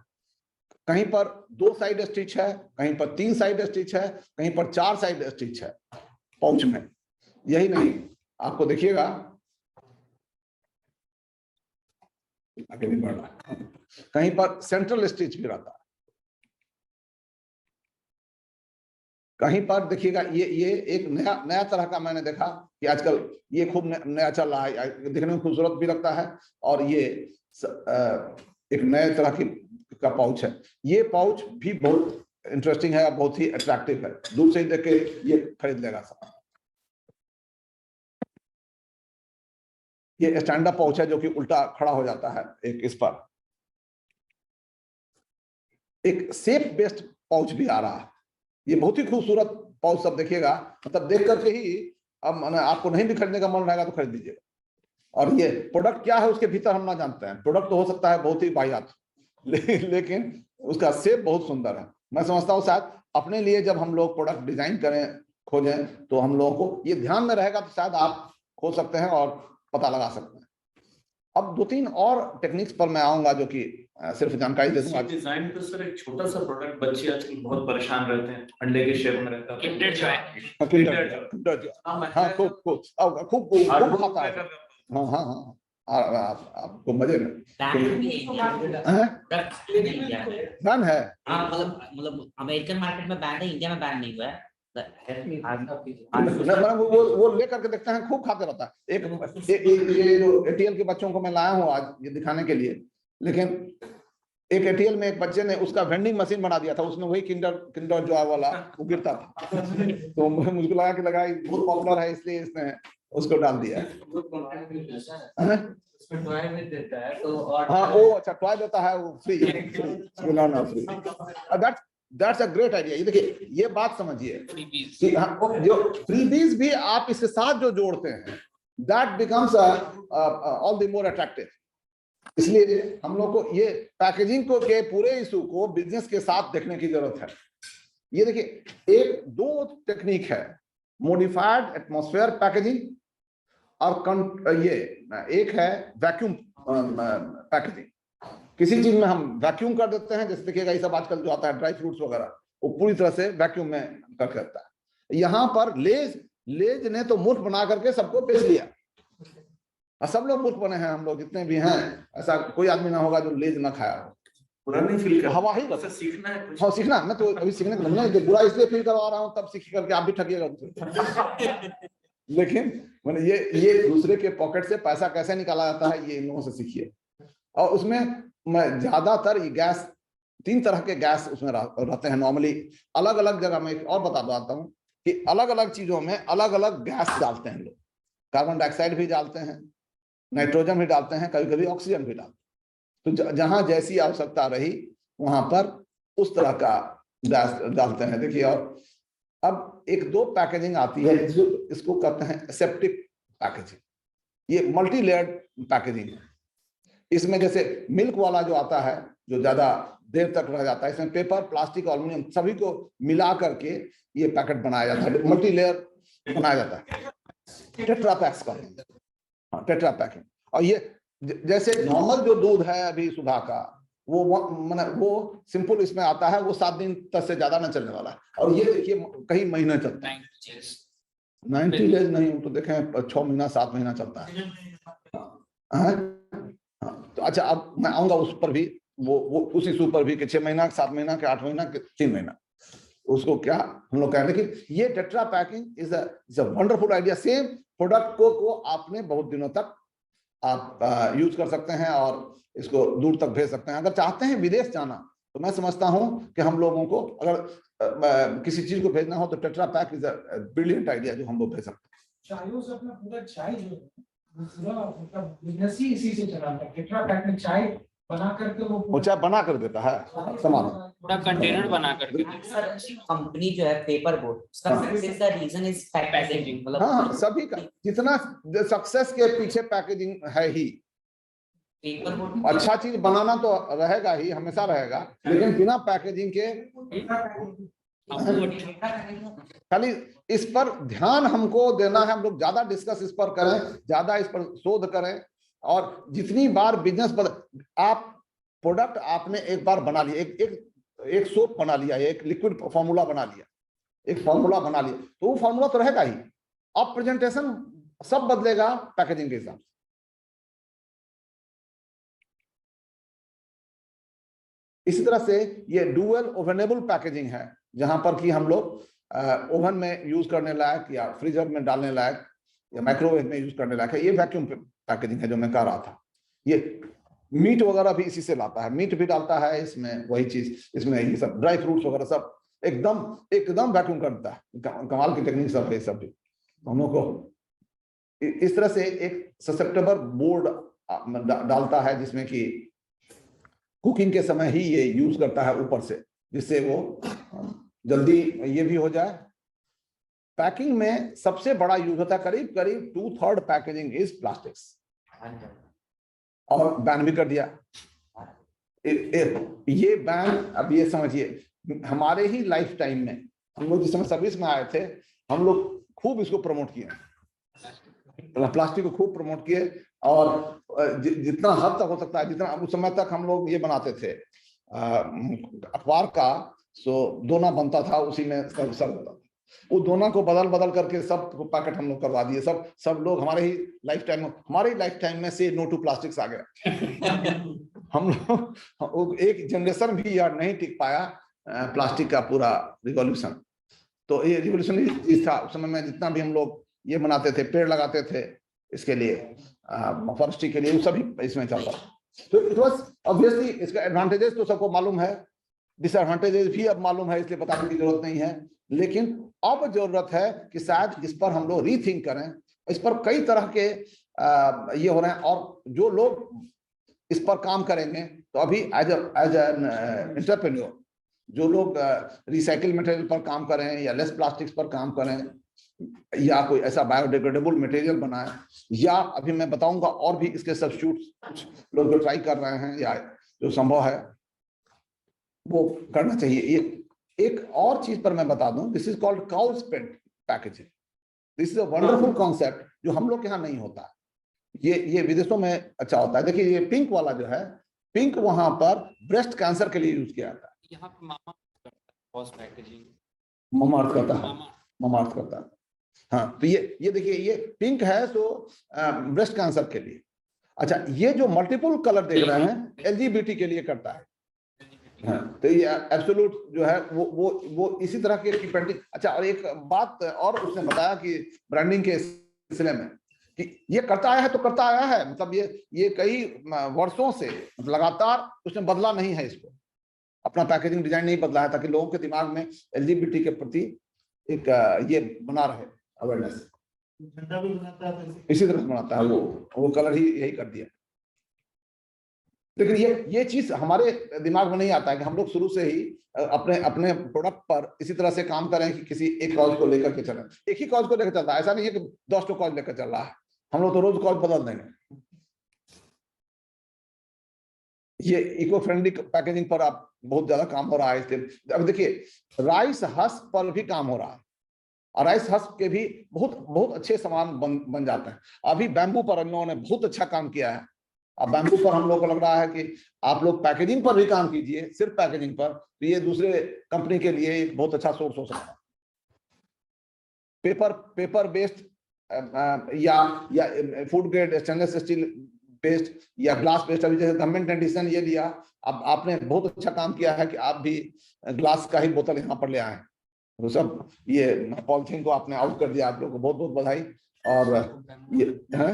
कहीं पर 2 साइड स्टिच है, कहीं पर 3 साइड स्टिच है, कहीं पर 4 साइड स्टिच है पाउच में। यही नहीं, आपको देखिएगा आगे भी बढ़ रहा है, कहीं पर सेंट्रल स्टिच भी रहता है, कहीं पर देखिएगा ये एक नया तरह का मैंने देखा कि आजकल ये खूब नया चल रहा है, देखने में खूबसूरत भी लगता है और ये एक नए तरह की का पाउच है। ये पाउच भी बहुत इंटरेस्टिंग है और बहुत ही अट्रैक्टिव है, दूर से ही देख के ये खरीद लेगा सब। ये स्टैंड अप पाउच है जो कि उल्टा खड़ा हो जाता है, एक इस पर एक सेफ बेस्ड पाउच भी आ रहा है। ये बहुत ही खूबसूरत पाउच सब देखिएगा, मतलब देख करके ही अब मैंने आपको नहीं भी खरीदने का मन रहेगा तो खरीद लीजिएगा। और ये प्रोडक्ट क्या है उसके भीतर हम ना जानते हैं, प्रोडक्ट तो हो सकता है बहुत ही वाहियात लेकिन उसका शेप बहुत सुंदर है। मैं समझता हूँ शायद अपने लिए जब हम लोग प्रोडक्ट डिजाइन करें खोजें तो हम लोगों को ये ध्यान में रहेगा तो शायद आप खोज सकते हैं और पता लगा सकते हैं। अब 2-3 और टेक्निक्स पर मैं आऊंगा जो कि सिर्फ जानकारी दे दूंगा। डिजाइन पे सर एक छोटा सा प्रोडक्ट, बच्चे आजकल बहुत परेशान रहते हैं, अंडे के शेप में रहता है किंडर जॉय। हाँ खूब खाता है। हाँ हाँ हाँ आपको मजे में बैन है। हाँ मतलब अमेरिकन मार्केट में बैन है, इंडिया में बैन नहीं हुआ है। वो लेकर के देखते हैं, खूब खाते रहता है। ये जो एटीएल के बच्चों को मैं लाया हूँ आज ये दिखाने के लिए, लेकिन एक एटीएल में एक बच्चे ने उसका वेंडिंग मशीन बना दिया था, उसमें वही किंडर जॉय वाला वो गिरता था तो मुझको लगा कि बहुत पॉपुलर है इसलिए इसने उसको डाल दिया है। हाँ वो अच्छा टॉय देता है वो free that's a great idea. ये देखिए ये बात समझिए कि जो फ्रीबीज भी आप इसके साथ जो जोड़ते हैं that becomes all the more attractive. इसलिए हम लोग को ये पैकेजिंग को के पूरे इशू को बिजनेस के साथ देखने की जरूरत है। ये देखिए एक 2 टेक्निक है, मॉडिफाइड एटमॉस्फेयर पैकेजिंग और ये एक है वैक्यूम पैकेजिंग। किसी चीज में हम वैक्यूम कर देते हैं, जैसे देखिएगा ये सब आजकल जो आता है ड्राई फ्रूट्स वगैरह वो पूरी तरह से वैक्यूम में करके रखता है। यहाँ पर लेज ने तो मूर्ख बना करके सबको बेच लिया और सब लोग मूर्ख बने हैं। हम लोग जितने भी हैं ऐसा कोई आदमी ना होगा जो लेज ना खाया हो। बुरा नहीं फील कर, हवा ही सीखना है कुछ। हाँ सीखना, मैं तो अभी सीखने को नहीं, बुरा इसलिए फील करवा रहा हूँ तब सीख करके आप भी ठगिएगा लेकिन मैंने ये दूसरे के पॉकेट से पैसा कैसे निकाला जाता है ये इन लोगों से सीखिए। और उसमें मैं ज्यादातर ये गैस 3 तरह के गैस उसमें रहते हैं नॉर्मली अलग अलग जगह में। और बता देता हूँ कि अलग अलग चीजों में अलग अलग गैस डालते हैं लोग। कार्बन डाइऑक्साइड भी डालते हैं, नाइट्रोजन भी डालते हैं, कभी कभी ऑक्सीजन भी डालते हैं। तो जहां जैसी आवश्यकता रही वहां पर उस तरह का गैस डालते हैं। देखिए और अब 1-2 पैकेजिंग आती है, इसको कहते हैं एसेप्टिक पैकेजिंग। ये मल्टी लेयर्ड पैकेजिंग है। इसमें जैसे मिल्क वाला जो आता है जो ज्यादा देर तक रह जाता है, इसमें पेपर प्लास्टिक एल्युमिनियम सभी को मिला करके ये पैकेट बनाया जाता है, मल्टी लेयर बनाया जाता है, टेट्रा पैक्स का। हाँ टेट्रा पैकिंग। और ये जैसे नॉर्मल जो दूध है अभी सुबह का वो सिंपल इसमें आता है, वो 7 दिन तक से ज्यादा न चलने वाला है। और ये देखिए कई महीने चलता है, 90 डेज नहीं तो देखें 6 महीना 7 महीना चलता है। तो अच्छा अब मैं आऊंगा उस पर भी, वो उस इशू पर भी कि 6 महीना 7 महीना के 8 महीना के 3 महीना उसको क्या हम लोग कहें। लेकिन ये tetra packing is a wonderful idea. Same product को आपने बहुत दिनों तक आप यूज कर सकते हैं और इसको दूर तक भेज सकते हैं। अगर चाहते हैं विदेश जाना तो मैं समझता हूं कि हम लोगों को अगर किसी चीज को भेजना हो तो tetra pack is a brilliant idea जो हम लोग भेज सकते हैं। चायों से अपना पूरा चाय जो है पूरा मतलब बिजनेस ही इसी से चला है। टेट्रा पैक में चाय बना करके वो वो चाहे बना कर देता है सामान। पूरा कंटेनर बना करके देते हैं। सर कंपनी जो है पेपर बोर्ड उसका हाँ। सक्सेस का रीजन इज पैकेजिंग Packaging। मतलब हाँ, सभी का जितना सक्सेस के पीछे पैकेजिंग है ही। पेपर बोर्ड अच्छा चीज बनाना तो रहेगा ही, हमेशा रहेगा, लेकिन बिना पैकेजिंग के खाली इस पर ध्यान हमको देना है। हम लोग ज्यादा डिस्कस इस पर करें, ज्यादा इस पर शोध करें, और जितनी बार बिजनेस पर आप प्रोडक्ट आपने एक बार बना लिया, एक सोप बना लिया, एक लिक्विड फॉर्मूला बना लिया, एक फॉर्मूला बना लिया, तो वो फॉर्मूला तो रहेगा ही। अब प्रेजेंटेशन सब बदलेगा पैकेजिंग के हिसाब से। इसी तरह से ये डुअल ओवेनेबल पैकेजिंग है, जहां पर कि हम लोग ओवन में यूज करने लायक या फ्रीजर में डालने लायक या माइक्रोवेव में यूज करने लायक है। ये वैक्यूम पैकेजिंग है जो मैं कह रहा था। ये मीट वगैरह भी इसी से लाता है, मीट भी डालता है इसमें, वही चीज इसमें, ये सब ड्राई फ्रूट्स वगैरह सब एकदम वैक्यूम करता है। कमाल की टेक्निक सब है, सब भी हम लोग को इस तरह से एक ससेप्टेबल बोर्ड डालता है, जिसमें कि कुकिंग के समय ही ये यूज करता है ऊपर से, जिससे वो जल्दी ये भी हो जाए। पैकिंग में सबसे बड़ा यूज होता है, करीब 2/3 पैकेजिंग इज प्लास्टिक्स, और बैन भी कर दिया। ये बैन, अब ये समझिए, हमारे ही लाइफ टाइम में हम लोग जिस समय सर्विस में आए थे, हम लोग खूब इसको प्रमोट किए, प्लास्टिक को खूब प्रमोट किए, और जितना हद तक हो सकता है, जितना उस समय तक हम लोग ये बनाते थे अखबार का, सो दोना बनता था, उसी में सब होता था। वो दोना को बदल करके सब पैकेट हम लोग करवा दिए। सब लोग हमारे ही लाइफ टाइम में से नो टू प्लास्टिक्स आ गया। हम लोग एक जनरेशन भी यार नहीं टिक पाया प्लास्टिक का पूरा रिवॉल्यूशन। तो ये रिवॉल्यूशन था उस समय में। जितना भी हम लोग ये बनाते थे, पेड़ लगाते थे इसके लिए, फॉरेस्ट्री के लिए, वो सभी इसमें चल रहा। तो इट वाज ऑब्वियसली, इसका एडवांटेजेस तो सबको मालूम है, डिसएडवांटेजेस भी अब मालूम है, इसलिए बताने की जरूरत नहीं है। लेकिन अब जरूरत है कि शायद इस पर हम लोग रीथिंक करें। इस पर कई तरह के ये हो रहे हैं, और जो लोग इस पर काम करेंगे, तो अभी एज एन एंटरप्रेन्योर, जो लोग रिसाइकिल मटेरियल पर काम करें, या लेस प्लास्टिक्स पर काम करें, या कोई ऐसा बायोडिग्रेडेबल मटेरियल बनाए, या अभी मैं बताऊंगा और भी इसके सब्स्टिट्यूट्स कुछ लोग जो ट्राई कर रहे हैं, या जो संभव है वो करना चाहिए। ये एक और चीज पर मैं बता दूं, this is called cowl spade packaging. This is a wonderful concept जो हम लोग के यहाँ नहीं होता है। ये विदेशों में अच्छा होता है। देखिए ये पिंक वाला जो है, पिंक वहां पर ब्रेस्ट कैंसर के लिए यूज किया जाता है। यहाँ पे मामा करता है पैकेजिंग, ममार्थ करता है, ममार्थ करता है। हाँ, तो ये देखिए, ये पिंक है तो ब्रेस्ट कैंसर के लिए। अच्छा, ये जो मल्टीपल कलर देख रहे हैं, एलजीबीटी के लिए करता है। हाँ, तो ये एब्सोल्यूट जो है वो इसी तरह के पेंटिंग। अच्छा, और एक बात और उसने बताया कि ब्रांडिंग के सिलसिले में, कि ये करता आया है तो करता आया है, मतलब ये कई वर्षों से लगातार उसने बदला नहीं है, इसको अपना पैकेजिंग डिजाइन नहीं बदला है, ताकि लोगों के दिमाग में एलजीबीटी के प्रति एक ये बना रहे अवेयरनेस। झंडा भी बनाता है इसी तरह से बनाता है, वो कलर ही यही कर दिया। लेकिन ये चीज हमारे दिमाग में नहीं आता है कि हम लोग शुरू से ही अपने प्रोडक्ट पर इसी तरह से काम करें कि किसी एक कॉज को लेकर के चलें। एक ही कॉज को लेकर चलता है, ऐसा नहीं है कि 10 कॉज लेकर चल रहा है। हम लोग तो रोज कॉज बदल देंगे। ये इको फ्रेंडली पैकेजिंग पर आप बहुत ज्यादा काम हो रहा है इसलिए। अब देखिए, राइस हस्क पर भी काम हो रहा है, और राइस हस्क के भी बहुत अच्छे सामान बन जाते हैं। अभी बैम्बू पर इन लोगों ने बहुत अच्छा काम किया है। अब बैम्बू पर हम लोग को लग रहा है कि आप लोग पैकेजिंग पर भी काम कीजिए, सिर्फ पैकेजिंग पर, तो ये दूसरे कंपनी के लिए एक बहुत अच्छा सोर्स हो सकता है। पेपर बेस्ड या food grade stainless steel based या ग्लास बेस्ड, अभी जैसे गवर्नमेंट ने डिसीजन ये लिया, अब आपने बहुत अच्छा काम किया है कि आप भी ग्लास का ही बोतल यहाँ पर ले आए। तो सब ये पॉलिथीन को आपने आउट कर दिया, आप लोग को बहुत बहुत बधाई। और ये है,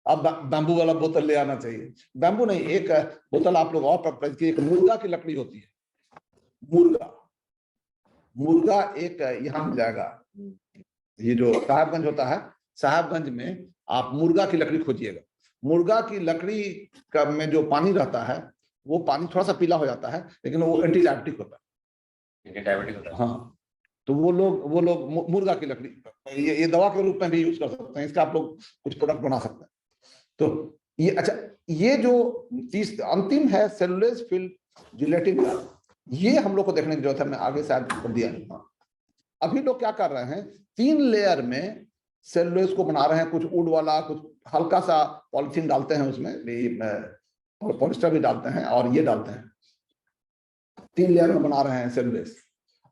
अब बैम्बू वाला बोतल ले आना चाहिए। बैम्बू नहीं, एक बोतल आप लोग और, एक मुर्गा की लकड़ी होती है, मुर्गा एक यहाँ मिल जाएगा, ये जो साहिबगंज होता है, साहिबगंज में आप मुर्गा की लकड़ी खोजिएगा। मुर्गा की लकड़ी का में जो पानी रहता है वो पानी थोड़ा सा पीला हो जाता है, लेकिन वो एंटी डायबिटिक होता है। हाँ, तो वो लोग मुर्गा की लकड़ी ये दवा के रूप में भी यूज कर सकते हैं, इसका आप लोग कुछ प्रोडक्ट बना सकते हैं। तो ये अच्छा, ये जो चीज अंतिम है सेलुलोज फिल्ड जिलेटिन, ये हम लोग को देखने की जरूरत है। मैं आगे शायद कर दिया। अभी लोग क्या कर रहे हैं, 3 लेयर में सेलुलोज को बना रहे हैं, कुछ वुड वाला, कुछ हल्का सा पॉलिथीन डालते हैं उसमें भी, और पॉलिस्टर भी डालते हैं, और ये डालते हैं। 3 लेयर में बना रहे हैं सेलुलोज,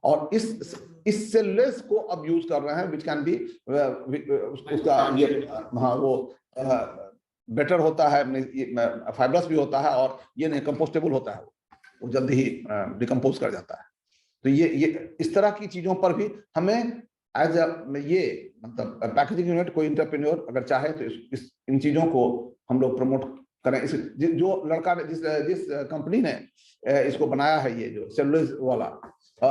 और इस सेलुलोज को अब यूज कर रहे हैं, विच कैन बी उसका ये, हाँ, वो बेटर होता है, फाइब्रस भी होता है, और ये नहीं कंपोस्टेबल होता है, वो जल्दी ही डिकम्पोज कर जाता है। तो ये इस तरह की चीजों पर भी हमें एज ये मतलब पैकेजिंग यूनिट, कोई इंटरप्रेन्योर अगर चाहे तो इन चीजों को हम लोग प्रमोट करें। जो लड़का ने जिस कंपनी ने इसको बनाया है, ये जो सेलुलोज वाला,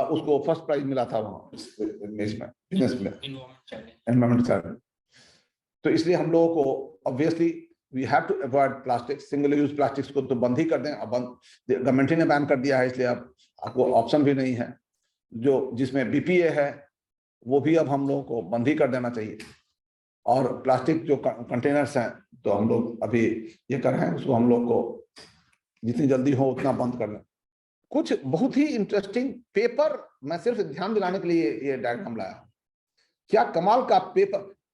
उसको फर्स्ट प्राइज मिला था वहाँ इसमें बिजनेस में, एनवायरमेंट चैलेंज। तो इसलिए हम लोगों को obviously we have to avoid plastic, single use plastics को तो बंद ही कर दें। अब गवर्नमेंट ने बैन कर दिया है, इसलिए अब आपको ऑप्शन भी नहीं है। जो जिसमें बीपीए है वो भी अब हम लोगों को बंद ही कर देना चाहिए। और प्लास्टिक जो कंटेनर्स हैं, तो हम लोग अभी ये कर रहे हैं, उसको हम लोग को जितनी जल्दी हो उतना बंद कर लें। कुछ बहुत ही इंटरेस्टिंग पेपर, मैं सिर्फ ध्यान दिलाने के लिए ये डायग्राम लाया हूं। क्या कमाल का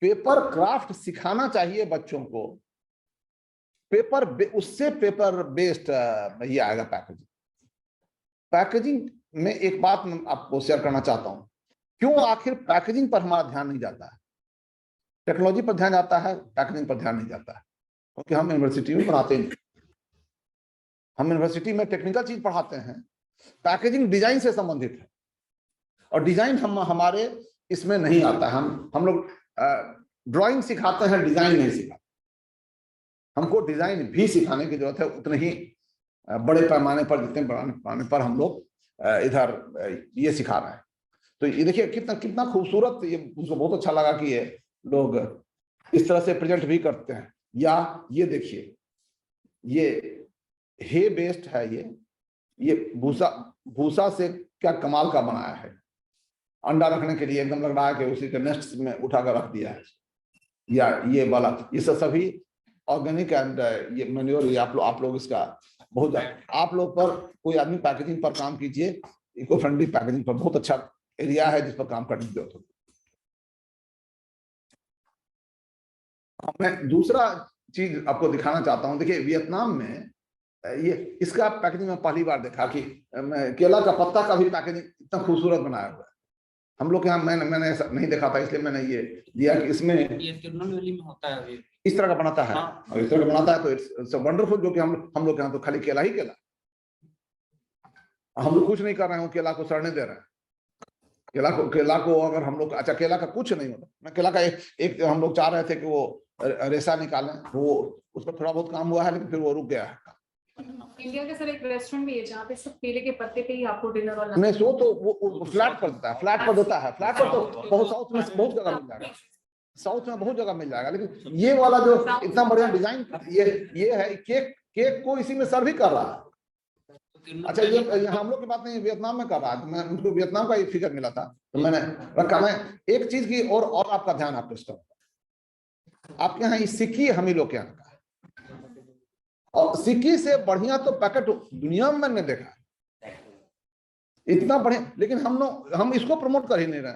पेपर क्राफ्ट सिखाना चाहिए बच्चों को। उससे पेपर बेस्ड ये आएगा पैकेजिंग। पैकेजिंग में एक बात मैं आपको शेयर करना चाहता हूं, क्यों आखिर पैकेजिंग पर हमारा ध्यान नहीं जाता है। टेक्नोलॉजी पर ध्यान जाता है, पैकेजिंग पर ध्यान नहीं जाता है, क्योंकि हम यूनिवर्सिटी में पढ़ाते नहीं। हम यूनिवर्सिटी में टेक्निकल चीज पढ़ाते हैं, पैकेजिंग डिजाइन से संबंधित है, और डिजाइन हमारे इसमें नहीं आता। हम लोग ड्राइंग सिखाते हैं, डिजाइन नहीं सिखाते। हमको डिजाइन भी सिखाने की जरूरत है, उतने ही बड़े पैमाने पर, जितने बड़े पैमाने पर हम लोग इधर ये सिखा रहे हैं। तो ये देखिए कितना खूबसूरत, ये मुझको बहुत अच्छा लगा कि ये लोग इस तरह से प्रेजेंट भी करते हैं। या ये देखिए, ये हे बेस्ड है, ये भूसा से क्या कमाल का बनाया है। अंडा रखने के लिए एकदम लग रहा है कि उसी के नेस्ट में उठाकर रख दिया है। या ये वाला, ये सभी ऑर्गेनिक एंड ये मैन्योर, ये आप लोग इसका बहुत, आप लोग पर कोई आदमी पैकेजिंग पर काम कीजिए, इको फ्रेंडली पैकेजिंग पर बहुत अच्छा एरिया है जिस पर काम करने की जरूरत होगी। मैं दूसरा चीज आपको दिखाना चाहता हूं। देखिए वियतनाम में ये इसका पैकेजिंग में पहली बार देखा कि केला का पत्ता का भी पैकेजिंग इतना खूबसूरत बनाया हुआ है। हम लोग यहाँ मैंने ऐसा नहीं देखा था, इसलिए मैंने ये दिया कि इसमें ये तिरुनेलवेली में होता है अभी। इस तरह का बनाता है। हाँ। और इस तरह का बनाता है तो इट्स वंडरफुल। जो कि हम लोग यहाँ तो खाली केला ही केला, हम लोग कुछ नहीं कर रहे हैं, केला को सड़ने दे रहे हैं। केला को अगर हम लोग, अच्छा केला का कुछ नहीं होता। मैं केला का एक हम लोग चाह रहे थे कि वो रेशा निकालें, वो उस पर थोड़ा बहुत काम हुआ है, लेकिन फिर वो रुक गया है। इंडिया के सर एक रेस्टोरेंट भी है जहाँ पे सब केले के पत्ते पे ही आपको डिनर और नहीं, सो तो वो फ्लैट पर देता है, फ्लैट पर देता है। फ्लैट पर तो बहुत साउथ में बहुत जगह मिल जाएगा, साउथ में बहुत जगह मिल जाएगा। लेकिन ये वाला जो इतना बढ़िया डिजाइन, ये है केक को इसी में सर्व ही कर रहा है। अच्छा, ये हम लोग की बात नहीं, वियतनाम में कर रहा है। तो मैं उनको वियतनाम का एक फिगर मिला था, तो मैंने रखा। मैं एक चीज की और आपका ध्यान आकृष्ट करूंगा। आपके यहाँ सिक्की हम ही लोग के यहाँ का है, और सिक्की से बढ़िया तो पैकेट दुनिया में मैंने देखा है, इतना बढ़िया। लेकिन हम इसको प्रमोट कर ही नहीं रहे।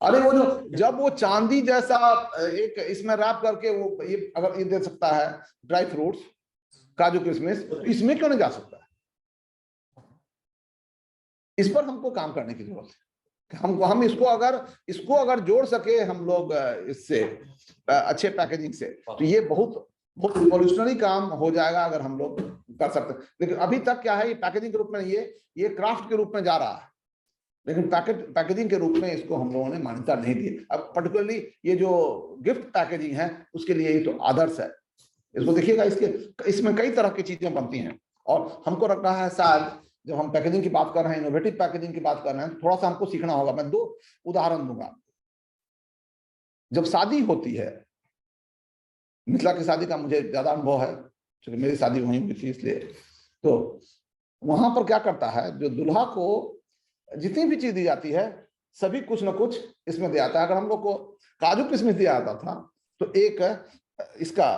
अरे वो जो जब वो चांदी जैसा एक इसमें रैप करके वो ये अगर ये दे सकता है, ड्राई फ्रूट्स, काजू किशमिश, तो इसमें क्यों नहीं जा सकता है। इस पर हमको काम करने की जरूरत है। हम इसको अगर जोड़ सके हम लोग इससे अच्छे पैकेजिंग से, तो ये बहुत रिवॉल्यूशनरी काम हो जाएगा अगर हम लोग कर सकते हैं। लेकिन अभी तक क्या है, ये पैकेजिंग के रूप में, ये क्राफ्ट के रूप में जा रहा है, लेकिन पैकेजिंग के रूप में इसको हम लोगों ने मान्यता नहीं दी। अब पर्टिकुलरली ये जो गिफ्ट पैकेजिंग है उसके लिए ये तो आदर्श है। इसको देखिएगा, इसमें कई तरह की चीजें बनती हैं, और हमको लग रहा है शायद जब हम पैकेजिंग की बात कर रहे हैं, इनोवेटिव पैकेजिंग की बात कर रहे हैं, थोड़ा सा हमको सीखना होगा। मैं 2 उदाहरण दूंगा। जब शादी होती है मिथिला की शादी का मुझे ज्यादा अनुभव है क्योंकि मेरी शादी वहीं हुई थी, इसलिए। तो वहां पर क्या करता है, जो दुल्हा को जितनी भी चीज दी जाती है सभी कुछ ना कुछ इसमें दिया जाता है। अगर हम लोग को काजू किशमिश दिया जाता था तो एक इसका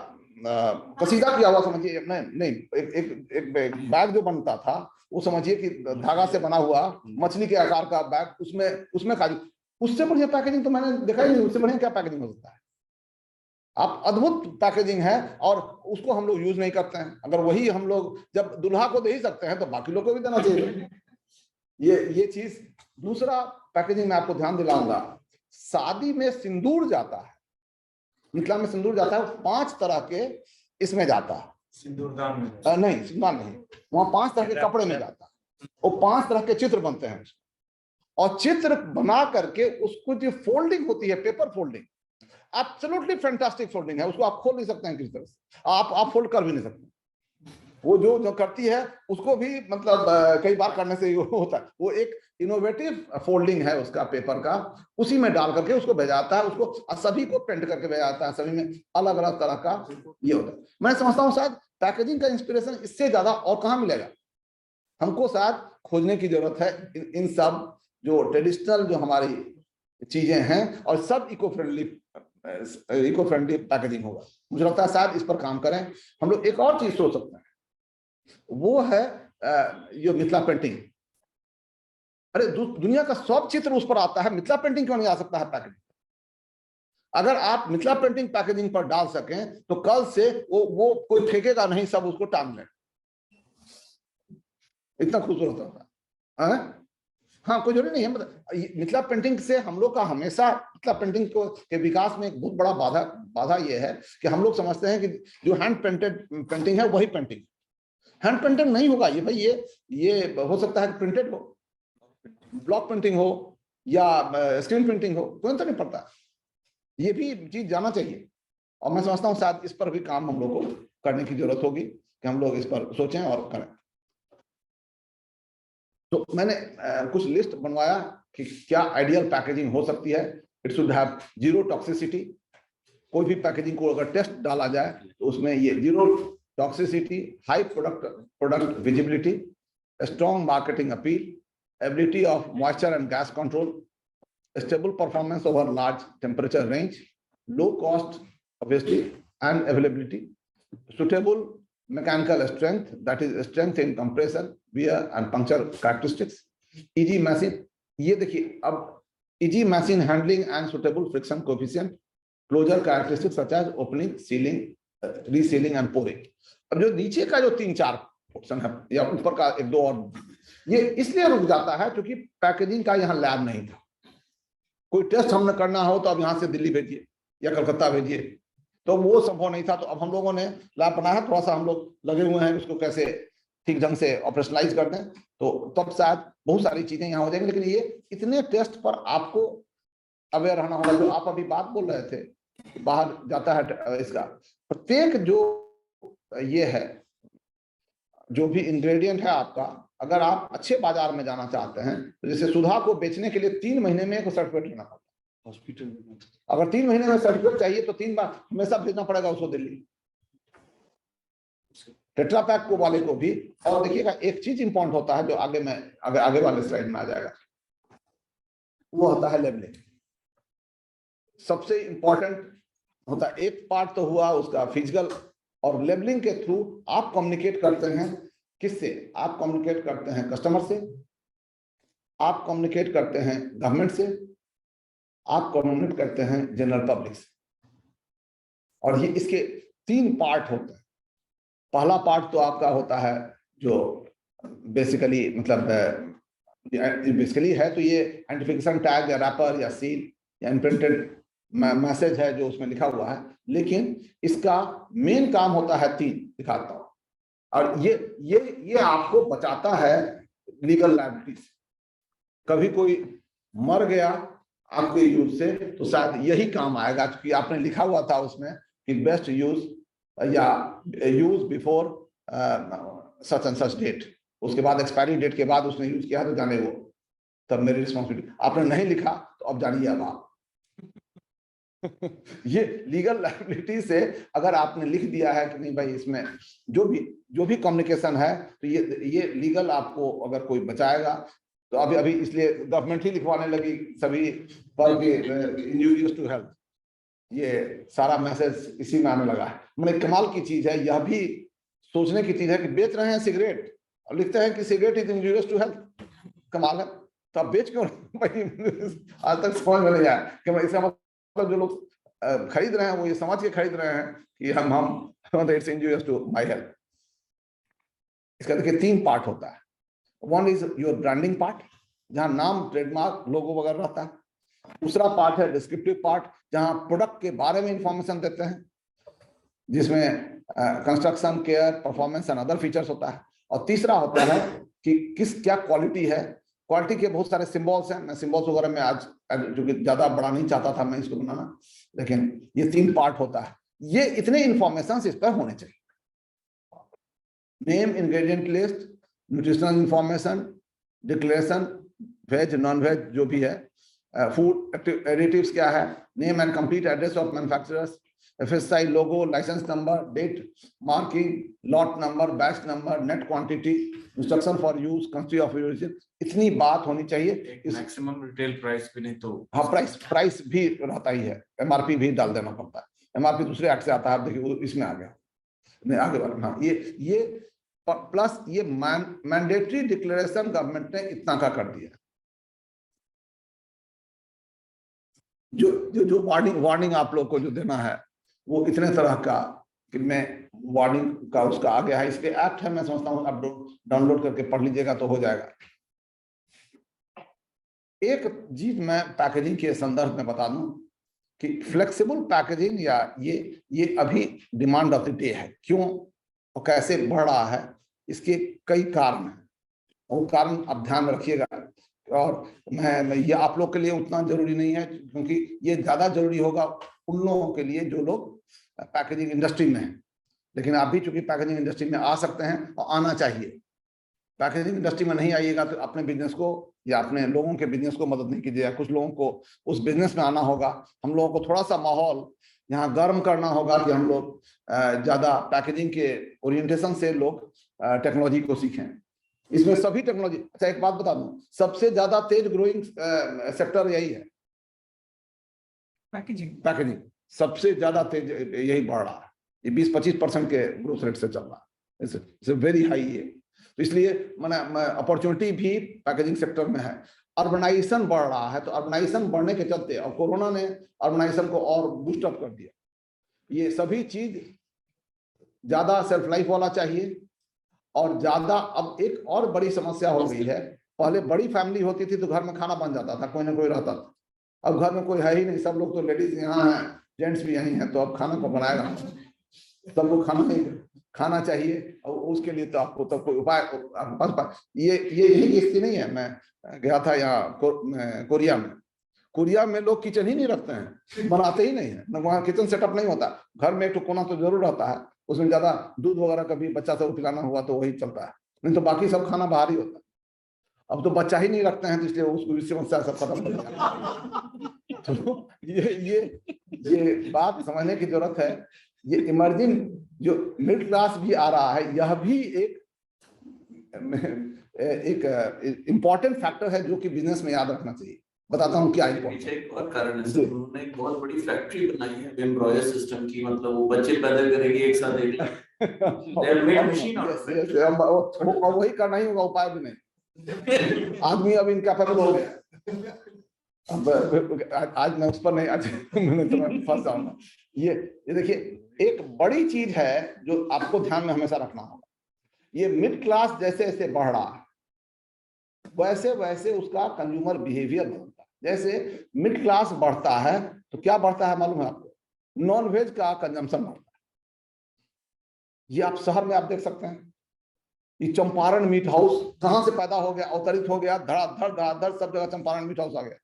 कसीदा किया हुआ समझिए, नहीं एक बैग जो बनता था वो समझिए कि धागा से बना हुआ मछली के आकार का बैग, उसमें काजू। उससे बढ़िया पैकेजिंग तो मैंने देखा ही नहीं, उससे बढ़िया क्या पैकेजिंग हो सकता है। आप अद्भुत पैकेजिंग है और उसको हम लोग यूज नहीं करते हैं। अगर वही हम लोग जब दुल्हा को दे ही सकते हैं तो बाकी लोग को भी देना चाहिए। ये चीज। दूसरा पैकेजिंग में आपको ध्यान दिलाऊंगा, शादी में सिंदूर जाता है, मिथिला में सिंदूर जाता है 5 तरह के इसमें जाता है। सिंदूरदान में नहीं, सिंदूर नहीं, वहां 5 तरह के कपड़े में जाता है और 5 तरह के चित्र बनते हैं और चित्र बना करके उसको जो फोल्डिंग होती है, paper folding, absolutely fantastic folding है। उसको आप खोल नहीं सकते हैं किसी तरह से, आप फोल्ड कर भी नहीं सकते। वो जो करती है उसको भी मतलब कई बार करने से होता है। वो एक इनोवेटिव फोल्डिंग है उसका, पेपर का, उसी में डाल करके उसको भेजाता है, उसको सभी को प्रिंट करके भेजाता है, सभी में अलग अलग तरह का ये होता है। मैं समझता हूँ शायद पैकेजिंग का इंस्पिरेशन इससे ज्यादा और कहाँ मिलेगा। हमको शायद खोजने की जरूरत है इन सब जो ट्रेडिशनल जो हमारी चीजें हैं और सब इको फ्रेंडली पैकेजिंग होगा। मुझे लगता है शायद इस पर काम करें हम लोग। एक और चीज सोच सकते हैं, वो है ये मिथिला पेंटिंग। अरे दुनिया का सब चित्र उस पर आता है, मिथिला पेंटिंग क्यों नहीं आ सकता है पैकेजिंग। अगर आप मिथिला पेंटिंग पैकेजिंग पर डाल सकें तो कल से वो कोई फेंकेगा नहीं, सब उसको टांग लें। इतना खूबसूरत होता है। हाँ, कोई जरूरी नहीं है। मतलब मिथिला पेंटिंग से हम लोग का हमेशा मिथिला पेंटिंग के विकास में एक बहुत बड़ा बाधा ये है कि हम लोग समझते हैं कि जो हैंड पेंटेड पेंटिंग है वही पेंटिंग। हैंड पेंटेड नहीं होगा ये भाई। ये हो सकता है प्रिंटेड हो, ब्लॉक प्रिंटिंग हो या स्क्रीन प्रिंटिंग हो, कोई तो नहीं पड़ता। ये भी चीज जाना चाहिए और मैं समझता हूँ शायद इस पर भी काम हम लोग को करने की जरूरत होगी कि हम लोग इस पर सोचें और करें। तो मैंने कुछ लिस्ट बनवाया कि क्या आइडियल पैकेजिंग हो सकती है। It should have zero toxicity. कोई भी पैकेजिंग को अगर टेस्ट डाला जाए तो उसमें ये zero toxicity, high product visibility, strong marketing appeal, ability of moisture and gas control, stable performance over large temperature range, low cost obviously and availability, suitable mechanical strength, that is strength in compression, wear and puncture characteristics, easy machine। ये देखिए अब easy machine handling and suitable friction coefficient, closure characteristics such as opening, sealing, resealing and pouring। अब जो नीचे का जो 3-4 ऑप्शन है या ऊपर का 1-2 और, ये इसलिए रुक जाता है क्योंकि पैकेजिंग का यहाँ लैब नहीं था। कोई टेस्ट हमने करना हो तो अब यहाँ से दिल्ली भेजिए या कलकत्ता भेजिए, तो वो संभव नहीं था। तो अब हम लोगों ने लैब बनाया, थोड़ा सा हम लोग लगे हुए हैं उसको कैसे ठीक ढंग से ऑपरेशनलाइज कर दें, तो तब शायद बहुत सारी चीजें यहाँ हो जाएंगी। लेकिन ये इतने टेस्ट पर आपको अवेयर रहना होगा। जो आप अभी बात बोल रहे थे, बाहर जाता है इसका प्रत्येक जो ये है, जो भी इंग्रेडिएंट है आपका, अगर आप अच्छे बाजार में जाना चाहते हैं तो जैसे सुधा को बेचने के लिए 3 महीने में एक सर्टिफिकेट लेना पड़ता है हॉस्पिटल में। अगर 3 महीने में सर्टिफिकेट चाहिए तो 3 बार हमेशा भेजना पड़ेगा उसको दिल्ली, टेट्रा पैक को वाले को भी। और देखिएगा एक चीज इंपॉर्टेंट होता है जो आगे वाले स्लाइड में आ जाएगा, वो होता है लेबलिंग। सबसे इंपॉर्टेंट होता है, एक पार्ट तो हुआ उसका फिजिकल, और लेबलिंग के थ्रू आप कम्युनिकेट करते हैं किससे? आप कम्युनिकेट करते हैं कस्टमर से, आप कम्युनिकेट करते हैं गवर्नमेंट से, आप कम्युनिकेट करते हैं जनरल पब्लिक से। और ये इसके 3 पार्ट होते हैं। पहला पार्ट तो आपका होता है जो बेसिकली मतलब बेसिकली है तो ये आइडेंटिफिकेशन टैग या रैपर या सील या इम्प्रिंटेड मैसेज है जो उसमें लिखा हुआ है। लेकिन इसका मेन काम होता है 3, दिखाता हूं। और ये आपको बचाता है लीगल लायबिलिटी से। कभी कोई मर गया आपके यूज से तो शायद यही काम आएगा, क्योंकि आपने लिखा हुआ था उसमें कि बेस्ट यूज या use before such and such date, उसके बाद एक्सपायरी डेट के बाद उसने यूज किया तो जाने वो, तब मेरी रिस्पॉन्सिबिलिटी। आपने नहीं लिखा तो अब जानिए अब आप ये लीगल लायबिलिटी से अगर आपने लिख दिया है कि नहीं भाई इसमें जो भी कम्युनिकेशन है तो ये लीगल आपको अगर कोई बचाएगा तो अभी इसलिए गवर्नमेंट ही लिखवाने लगी सभी पर इंजूरियस टू हेल्थ, ये सारा मैसेज इसी में आने लगा है। मैंने कमाल की चीज है, यह भी सोचने की चीज है कि बेच रहे हैं सिगरेट और लिखते हैं कि cigarette is injurious to health. कमाल है, तो आप बेच क्यों भाई? आज तक समझ में नहीं आया कि मैं इसका मतलब जो लोग खरीद रहे हैं वो ये समझ के खरीद रहे हैं कि हम it's injurious to my health. इसका देखिए 3 पार्ट होता है। One is your branding part, जहां नाम, ट्रेडमार्क, लोगो वगैरह रहता है। दूसरा पार्ट है डिस्क्रिप्टिव पार्ट, जहां प्रोडक्ट के बारे में इंफॉर्मेशन देते हैं, जिसमें construction, care, performance and other features होता है। और तीसरा होता है कि क्या क्वालिटी है। क्वालिटी के बहुत सारे सिंबल्स हैं, मैं सिंबल्स वगैरह में आज क्योंकि ज्यादा बड़ा नहीं चाहता था मैं इसको बनाना, लेकिन ये 3 पार्ट होता है। ये इतने इंफॉर्मेशन इस पर होने चाहिए। Name, ingredient list, nutritional information, declaration, veg non veg जो भी है, फूड एडिटिव्स क्या है, name and complete address of manufacturers, FSI logo, licence number, date, marking, lot number, batch number, net quantity, instruction for use, country of origin. इतनी बात होनी चाहिए। मैक्सिमम रिटेल प्राइस भी नहीं तो हाँ, प्राइस भी रहता ही है, MRP भी डाल देना पड़ता है। MRP दूसरे एक्ट से आता है, देखिए इसमें आ गया, नहीं आगे वाला। हाँ, ये प्लस ये मैंडेटरी डिक्लेरेशन गवर्नमेंट ने इतना का कर दिया। जो वार्निंग आप लोग को जो देना है वो इतने तरह का कि मैं वार्निंग का उसका आ गया है। इसके ऐप है, मैं समझता हूँ आप डाउनलोड करके पढ़ लीजिएगा तो हो जाएगा। एक चीज मैं पैकेजिंग के संदर्भ में बता दूं कि फ्लेक्सिबल पैकेजिंग या ये अभी डिमांड ऑफ द डे है। क्यों और कैसे बढ़ रहा है, इसके कई कारण हैं, वो कारण आप ध्यान में रखिएगा। और मैं ये आप लोग के लिए उतना जरूरी नहीं है, क्योंकि ये ज्यादा जरूरी होगा उन लोगों के लिए जो लोग पैकेजिंग इंडस्ट्री में हैं। लेकिन आप भी चूंकि पैकेजिंग इंडस्ट्री में आ सकते हैं और आना चाहिए। पैकेजिंग इंडस्ट्री में नहीं आइएगा तो अपने बिजनेस को या अपने लोगों के बिजनेस को मदद नहीं कीजिएगा। कुछ लोगों को उस बिजनेस में आना होगा। हम लोगों को थोड़ा सा माहौल यहाँ गर्म करना होगा कि हम लोग ज्यादा पैकेजिंग के ओरिएंटेशन से लोग टेक्नोलॉजी को सीखें। इसमें सभी टेक्नोलॉजी, अच्छा एक बात बता दूं, सबसे ज्यादा तेज ग्रोइंग सेक्टर यही है, पैकेजिंग सबसे ज्यादा तेज यही बढ़ रहा है। ये 20-25% के ग्रोथ रेट से चल रहा है, इट्स वेरी हाई। ये तो इसलिए मैंने अपॉर्चुनिटी भी पैकेजिंग सेक्टर में है। अर्बनाइजेशन बढ़ रहा है, तो अर्बनाइजेशन बढ़ने के चलते और कोरोना ने अर्बनाइजेशन को और बूस्ट अप कर दिया। ये सभी चीज ज्यादा सेल्फ लाइफ वाला चाहिए। और ज्यादा अब एक और बड़ी समस्या हो गई है, पहले बड़ी फैमिली होती थी तो घर में खाना बन जाता था, कोई ना कोई रहता था। अब घर में कोई है ही नहीं, सब लोग तो लेडीज यहाँ हैं, जेंट्स भी यहीं हैं, तो अब खाना को बनाएगा, सब लोग खाना नहीं खाना चाहिए। और उसके लिए तो आपको तो कोई उपाय ये यही की स्थिति नहीं है। मैं गया था यहाँ कोरिया में लोग किचन ही नहीं रखते हैं, बनाते ही नहीं है ना, वहाँ किचन सेटअप नहीं होता। घर में एक तो कोना तो जरूर रहता है, उसमें ज्यादा दूध वगैरह कभी बच्चा सब पिलाना हुआ तो वही चलता है, नहीं तो बाकी सब खाना बाहर ही होता है। अब तो बच्चा ही नहीं रखते हैं, तो इसलिए उसको समस्या सब खत्म हो गया। तो ये बात समझने की जरूरत है। ये इमर्जिंग जो मिडिल क्लास भी आ रहा है, यह भी एक इम्पॉर्टेंट फैक्टर है जो कि बिजनेस में याद रखना चाहिए। बताता हूँ क्या इम्पोर्टेंट। एक और कारण है सर, उन्होंने एक बहुत बड़ी फैक्ट्री बनाई है एम्ब्रॉयर सिस्टम की, मतलब वो बच्चे पैदा करेंगे एक साथ एक लाख। और वही करना ही होगा, उपाय भी नहीं। आदमी अब इनकैपेबल हो गया। अब आज मैं उस पर नहीं, आज मैंने तो फंस जाऊंगा। ये देखिए एक बड़ी चीज है जो आपको ध्यान में हमेशा रखना होगा। ये मिड क्लास जैसे जैसे बढ़ रहा है, वैसे वैसे उसका कंज्यूमर बिहेवियर बनता है। जैसे मिड क्लास बढ़ता है तो क्या बढ़ता है मालूम है आपको? नॉन वेज का कंजम्पशन बढ़ता है। ये आप शहर में आप देख सकते हैं, ये चंपारण मीट हाउस कहां से पैदा हो गया, अवतरित हो गया, धड़ाधड़ सब जगह चंपारण मीट हाउस आ गया।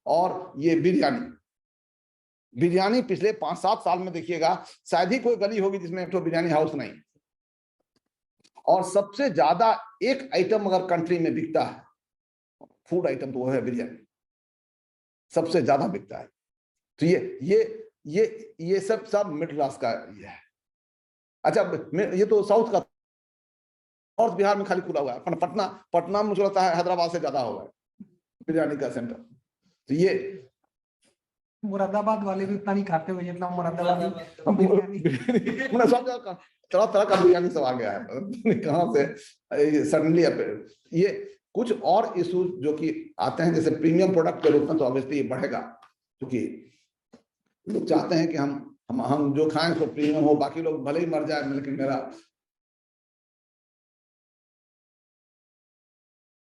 और ये बिरयानी पिछले 5-7 साल में देखिएगा शायद ही कोई गली होगी जिसमें एक तो बिरयानी हाउस नहीं। और सबसे ज्यादा एक आइटम अगर कंट्री में बिकता है, फूड आइटम, तो वो है बिरयानी, सबसे ज्यादा बिकता है। तो ये सब मिडिल क्लास का ये है। अच्छा, ये तो साउथ का, नॉर्थ बिहार में खाली खुला हुआ है। पटना में मुझे लगता है हैदराबाद से ज्यादा होगा बिरयानी का सेंटर। तो ये मुरादाबाद वाले भी इतना नहीं खाते हुए जितना मुरादाबादी मतलब सब जगह तरह तरह का बिरयानी सब आ गया है कहाँ से सडनली। ये कुछ और इशूज जो कि आते हैं, जैसे प्रीमियम प्रोडक्ट के रूप में, तो ऑब्वियसली ये बढ़ेगा, क्योंकि लोग चाहते हैं कि हम जो खाएं उसको प्रीमियम हो, बाकी लोग भले ही मर जाए लेकिन मेरा